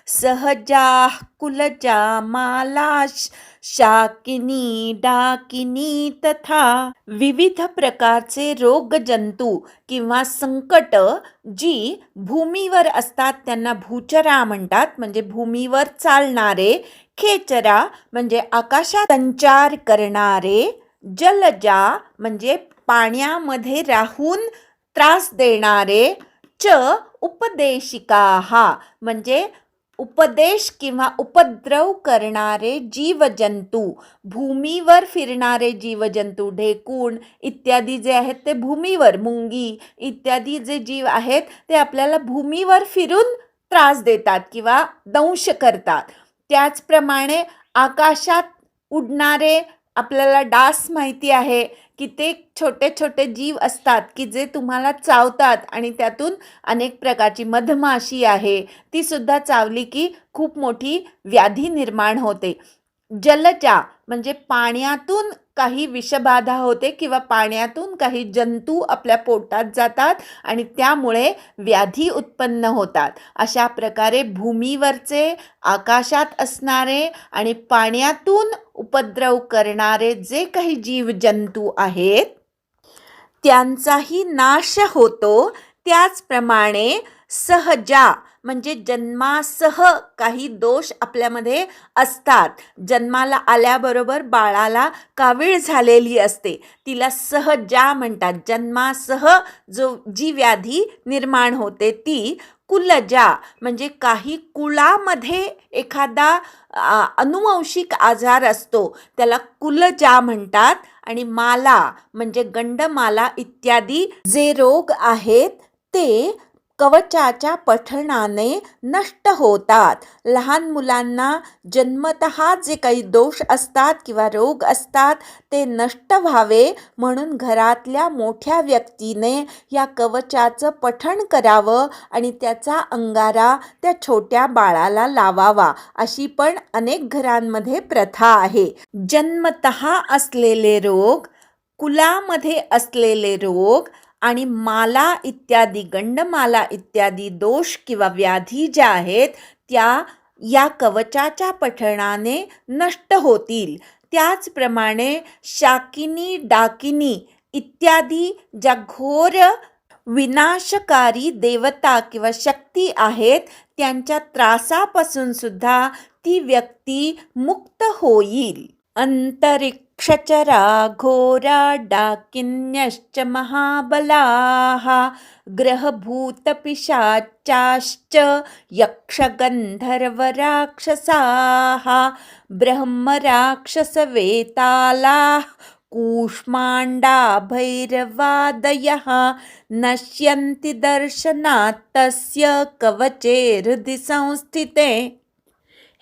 सहजाः कुलजा मालाश् शाकिनी डाकिनी तथा. विविध प्रकारचे रोगजंतू किंवा संकट जी भूमीवर असतात त्यांना भूचरा म्हणतात, म्हणजे भूमीवर चालणारे. खेचरा म्हणजे आकाशात संचार करणारे. जलजा म्हणजे पाण्यामध्ये राहून त्रास देणारे. च उपदेशिकाः म्हणजे उपदेश किंवा उपद्रव करणारे जीवजंतू. भूमीवर फिरणारे जीवजंतू, ढेकूण इत्यादी जे आहेत ते भूमीवर, मुंगी इत्यादी जे जीव आहेत ते आपल्याला भूमीवर फिरून त्रास देतात किंवा दंश करतात. त्याचप्रमाणे आकाशात उडणारे आपल्याला डास माहिती आहे की ते छोटे छोटे जीव असतात की जे तुम्हाला चावतात आणि त्यातून अनेक प्रकारची मधमाशी आहे ती सुद्धा चावली की खूप मोठी व्याधी निर्माण होते. जलजा म्हणजे पाण्यातून काही विषबाधा होते किंवा पाण्यातून काही जंतू आपल्या पोटात जातात आणि त्यामुळे व्याधी उत्पन्न होतात. अशा प्रकारे भूमीवरचे, आकाशात असणारे आणि पाण्यातून उपद्रव करणारे जे काही जीवजंतू आहेत त्यांचाही नाश होतो. त्याचप्रमाणे सहजा म्हणजे जन्मासह काही दोष आपल्यामध्ये असतात. जन्माला आल्याबरोबर बाळाला कावीळ झालेली असते, तिला सहजा म्हणतात. जन्मासह जी व्याधी निर्माण होते ती. कुलजा म्हणजे काही कुळामध्ये एखादा अनुवंशिक आजार असतो, त्याला कुलजा म्हणतात. आणि माला म्हणजे गंडमाला इत्यादी जे रोग आहेत ते कवचाच्या पठणाने नष्ट होतात. लहान मुलांना जन्मतः जे काही दोष असतात किंवा रोग असतात ते नष्ट व्हावे म्हणून घरातल्या मोठ्या व्यक्तीने या कवचाचं पठण करावं आणि त्याचा अंगारा त्या छोट्या बाळाला लावावा, अशी पण अनेक घरांमध्ये प्रथा आहे. जन्मतः असलेले रोग, कुलामध्ये असलेले रोग आणि माला इत्यादी गंडमाला इत्यादी दोष किंवा व्याधी ज्या आहेत त्या या कवचाच्या पठणाने नष्ट होतील. त्याचप्रमाणे शाकिनी, डाकिनी इत्यादी ज्या घोर विनाशकारी देवता किंवा शक्ती आहेत त्यांच्या त्रासापासून सुद्धा ती व्यक्ती मुक्त होईल. अंतरिक्षचरा घोरा डाकिन्यश्च महाबलाः ग्रहभूतपिशाचाश्च यक्षगन्धर्वराक्षसाः ब्रह्मराक्षसवेतालाः कूष्माण्डा भैरवादयः नश्यन्ति दर्शनात् तस्य कवचे हृदि संस्थिते.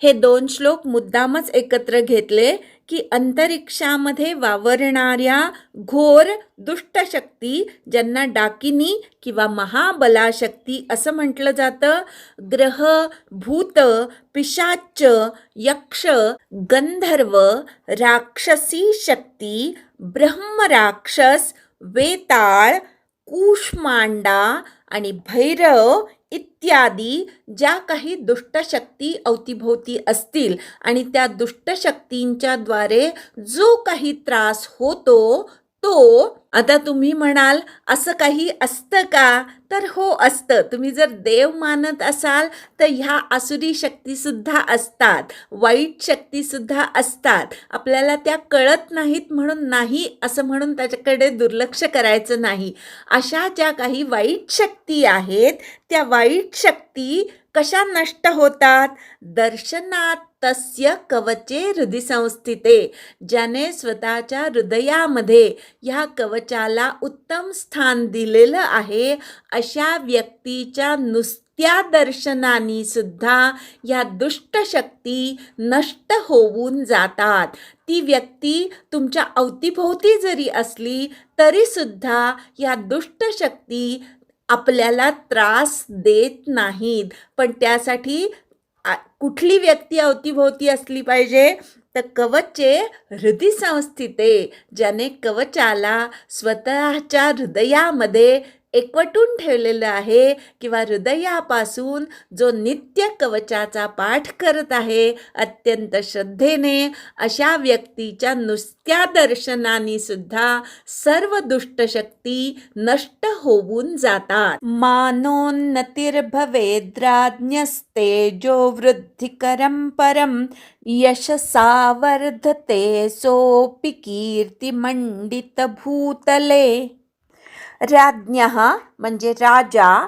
हे 2 श्लोक मुद्दामच एकत्र घेतले की अंतरिक्षामध्ये वावरणाऱ्या घोर दुष्टशक्ती, ज्यांना डाकिनी किंवा महाबलाशक्ती असं म्हटलं जातं, ग्रह, भूत, पिशाच, यक्ष, गंधर्व, राक्षसी शक्ती, ब्रह्मराक्षस, वेताळ, कूष्मांडा आणि भैरव इत्यादी ज्या काही दुष्टशक्ती अवतीभोवती असतील आणि त्या दुष्टशक्तींच्या द्वारे जो काही त्रास होतो तो, आता तुम्ही म्हणाल असं काही असतं का? तर हो असतं. तुम्ही जर देव मानत असाल तर ह्या आसुरी शक्तीसुद्धा असतात, वाईट शक्तीसुद्धा असतात. आपल्याला त्या कळत नाहीत म्हणून नाही असं म्हणून त्याच्याकडे दुर्लक्ष करायचं नाही. अशा ज्या काही वाईट शक्ती आहेत त्या वाईट शक्ती कशा नष्ट होतात? दर्शनात तस्य कवचे हृदि संस्थिते. ज्याने स्वतःच्या हृदयामध्ये ह्या कवचाला उत्तम स्थान दिलेलं आहे अशा व्यक्तीच्या नुसत्या दर्शनाने सुद्धा या दुष्टशक्ती नष्ट होऊन जातात. ती व्यक्ती तुमच्या अवतीभोवती जरी असली तरी सुद्धा या दुष्टशक्ती आपल्याला त्रास देत नाहीत. पण त्यासाठी कुठली व्यक्ती अवतीभोवती असली पाहिजे? तर कवचे हृदि संस्थिते, ज्याने कवचाला स्वतःच्या हृदयामध्ये एकवटून ठेवलेलं आहे किंवा हृदयापासून जो नित्य कवचाचा पाठ करत आहे अत्यंत श्रद्धेने, अशा व्यक्तीच्या नुसत्या दर्शनाने सुद्धा सर्व दुष्टशक्ती नष्ट होऊन जातात. मानोन्नतिर्भवेद्राज्ञस्तेजो वृद्धिकरं परं यशसा वर्धते सोऽपि कीर्तिमण्डितभूतले. राज्ञः म्हणजे राजा,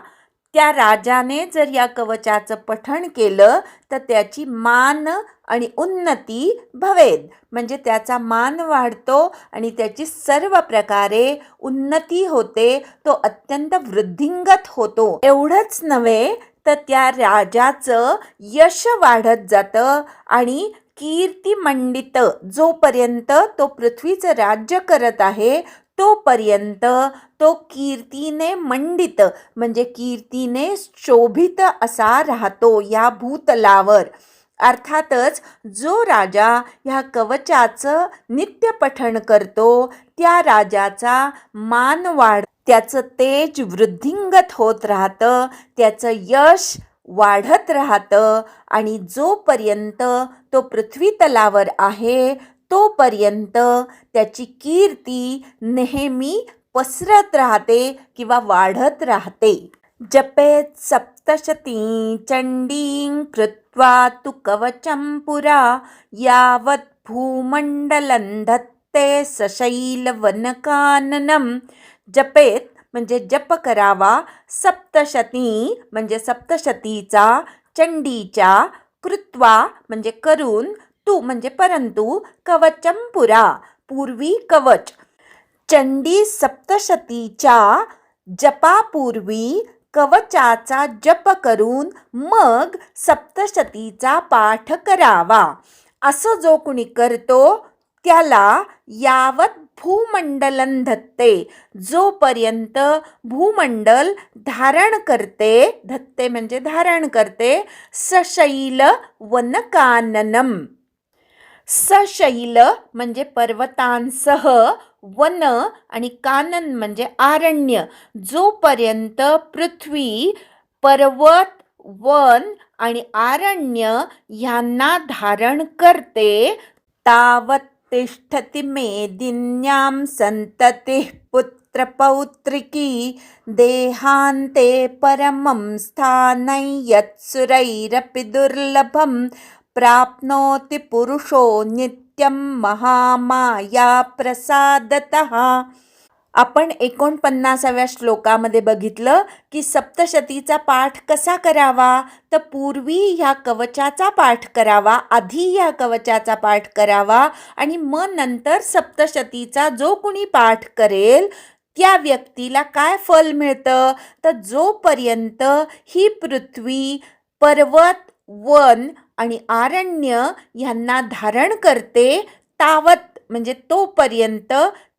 त्या राजाने जर या कवचाचं पठण केलं तर त्याची मान आणि उन्नती भवेद म्हणजे त्याचा मान वाढतो आणि त्याची सर्व प्रकारे उन्नती होते, तो अत्यंत वृद्धिंगत होतो. एवढंच नव्हे तर त्या राजाचं यश वाढत जातं आणि कीर्तिमंडित, जोपर्यंत तो पृथ्वीचं राज्य करत आहे तोपर्यंत तो कीर्तीने मंडित म्हणजे कीर्तीने शोभित असा राहतो या भूतलावर. अर्थातच जो राजा ह्या कवचाचं नित्य पठण करतो त्या राजाचा मान वाढ, त्याचं तेज वृद्धिंगत होत राहतं, त्याचं यश वाढत राहतं आणि जोपर्यंत तो पृथ्वी तलावर आहे तोपर्यंत त्याची कीर्ती नेहमी पसरत राहते किंवा वाढत राहते. जपेत सप्तशती चंडीं कृत्वा तु कवचं पुरा यावत् भूमंडलं धत्ते सशैलवनकाननं. जपेत म्हणजे जप करावा, सप्तशती म्हणजे सप्तशतीचा, चंडीच्या, कृत्वा म्हणजे करून, तू म्हणजे परंतु, कवचं पुरा पूर्वी कवच. चंडी सप्तशतीच्या जपापूर्वी कवचाचा जप करून मग सप्तशतीचा पाठ करावा. असं जो कुणी करतो त्याला यावत भूमंडलं धत्ते, जोपर्यंत भूमंडल धारण करते, धत्ते म्हणजे धारण करते, सशैल वनकाननम. सशैल म्हणजे पर्वतांसह, वन आणि कानन म्हणजे आरण्य. जोपर्यंत पृथ्वी पर्वत, वन आणि आरण्य ह्यांना धारण करते, तावत् तिष्ठति मेदिन्यां संततिः पुत्रपौत्रिकी देहान्ते परमं स्थानं यत्सुरैरपि दुर्लभं प्राप्नोति पुरुषो नित्यं महामाया प्रसादतः. आपण 49व्या श्लोकामध्ये बघितलं की सप्तशतीचा पाठ कसा करावा, तर पूर्वी ह्या कवचाचा पाठ करावा, आधी ह्या कवचाचा पाठ करावा आणि मग नंतर सप्तशतीचा जो कुणी पाठ करेल त्या व्यक्तीला काय फल मिळतं, तर जोपर्यंत ही पृथ्वी पर्वत, वन आणि आरण्य यांना धारण करते, तावत म्हणजे तोपर्यंत,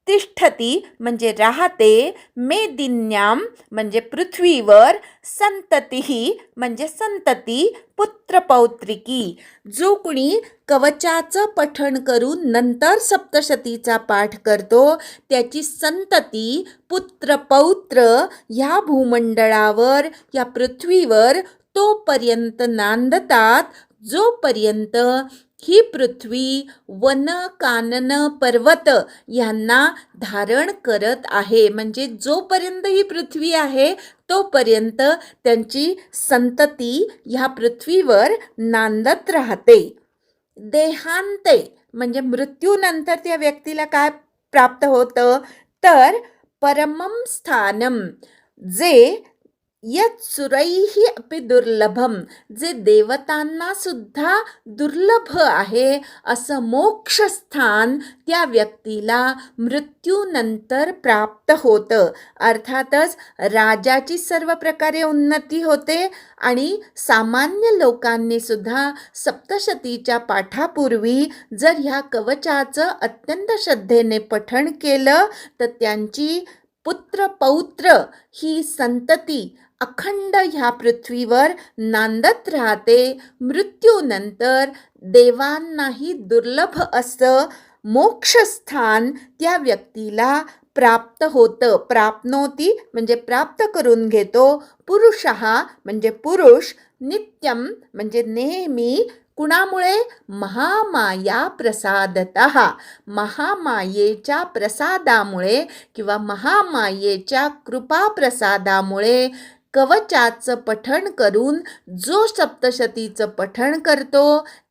तिष्ठती म्हणजे राहते, मेदिन्याम म्हणजे पृथ्वीवर, संततीही म्हणजे संतती, पुत्रपौत्रिकी. जो कुणी कवचाचं पठण करून नंतर सप्तशतीचा पाठ करतो त्याची संतती, पुत्र पौत्र ह्या भूमंडळावर, या पृथ्वीवर तोपर्यंत नांदतात जोपर्यंत ही पृथ्वी, वन, कानन, पर्वत यांना धारण करत आहे. म्हणजे जोपर्यंत ही पृथ्वी आहे तोपर्यंत त्यांची संतती ह्या पृथ्वीवर नांदत राहते. देहांते म्हणजे मृत्यूनंतर त्या व्यक्तीला काय प्राप्त होतं, तर परमं स्थानम, जे यत् सुरैहि अपि दुर्लभम, जे देवतांना सुद्धा दुर्लभ आहे असं मोक्षस्थान त्या व्यक्तीला मृत्यूनंतर प्राप्त होतं. अर्थातच राजाची सर्व प्रकारे उन्नती होते आणि सामान्य लोकांनी सुद्धा सप्तशतीच्या पाठापूर्वी जर ह्या कवचाचं अत्यंत श्रद्धेने पठण केलं तर त्यांची पुत्र पौत्र ही संतती अखंड ह्या पृथ्वीवर नांदत राहते. मृत्यूनंतर देवांनाही दुर्लभ असं मोक्षस्थान त्या व्यक्तीला प्राप्त होतं. प्राप्नोती म्हणजे प्राप्त करून घेतो. पुरुषः म्हणजे पुरुष, नित्यम म्हणजे नेहमी, कुणामुळे, महामाया प्रसादतः, महामायेच्या प्रसादामुळे किंवा महामायेच्या कृपा प्रसादामुळे कवचाचं पठण करून जो सप्तशतीचं पठण करतो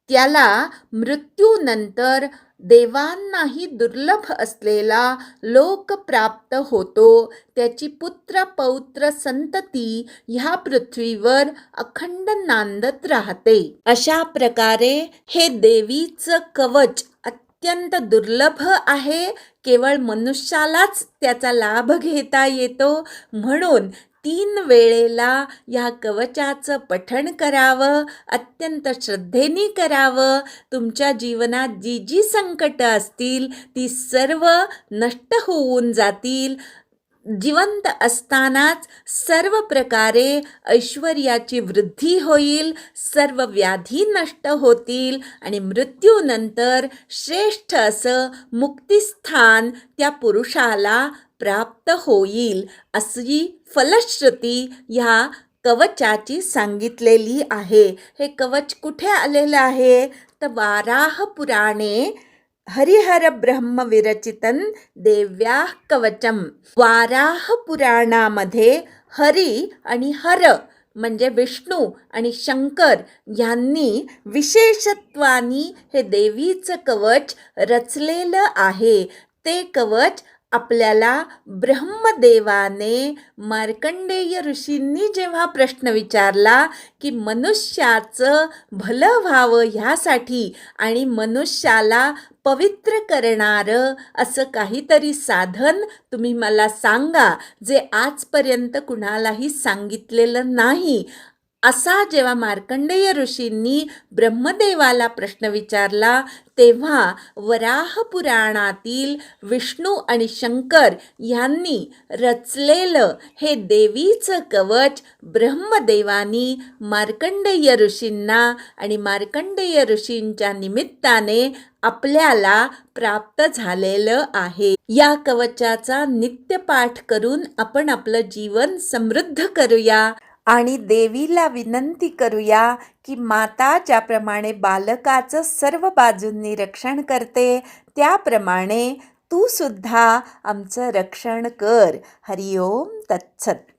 त्याला मृत्यूनंतर देवांनाही दुर्लभ असलेला लोक प्राप्त होतो. त्याची पुत्र पौत्र संतती ह्या पृथ्वीवर अखंड नांदत राहते. अशा प्रकारे हे देवीचं कवच अत्यंत दुर्लभ आहे. केवळ मनुष्यालाच त्याचा लाभ घेता येतो. म्हणून 3 वेळेला या कवचाचं पठण करावं, अत्यंत श्रद्धेने करावं. तुमच्या जीवनात जी जी संकटं असतील ती सर्व नष्ट होऊन जातील. जिवंत असतानाच सर्व प्रकारे ऐश्वर्याची वृद्धी होईल, सर्व व्याधी नष्ट होतील आणि मृत्यूनंतर श्रेष्ठ असं मुक्तिस्थान त्या पुरुषाला प्राप्त होईल. अशी फलश्रुती ह्या कवचाची सांगितलेली आहे. हे कवच कुठे आलेलं आहे तर वाराह पुराणे हरिहर ब्रह्म विरचितन देव्या कवचम. वाराह पुराणामध्ये हरी आणि हर म्हणजे विष्णू आणि शंकर यांनी विशेषत्वानी हे देवीचं कवच रचलेलं आहे. ते कवच आपल्याला ब्रह्मदेवाने मार्कंडेय ऋषींनी जेव्हा प्रश्न विचारला की मनुष्याचं भलं व्हावं ह्यासाठी आणि मनुष्याला पवित्र करणारं असं काहीतरी साधन तुम्ही मला सांगा जे आजपर्यंत कुणालाही सांगितलेलं नाही, असा जेव्हा मार्कंडेय ऋषींनी ब्रह्मदेवाला प्रश्न विचारला तेव्हा वराह पुराणातील विष्णू आणि शंकर यांनी रचलेलं हे देवीचं कवच ब्रह्मदेवानी मार्कंडेय ऋषींना आणि मार्कंडेय ऋषींच्या निमित्ताने आपल्याला प्राप्त झालेलं आहे. या कवचाचा नित्यपाठ करून आपण आपलं जीवन समृद्ध करूया आणि देवीला विनंती करूया की माता ज्याप्रमाणे बालकाचं सर्व बाजूंनी रक्षण करते त्याप्रमाणे तू सुद्धा आमचं रक्षण कर. हरिओम तत्सत.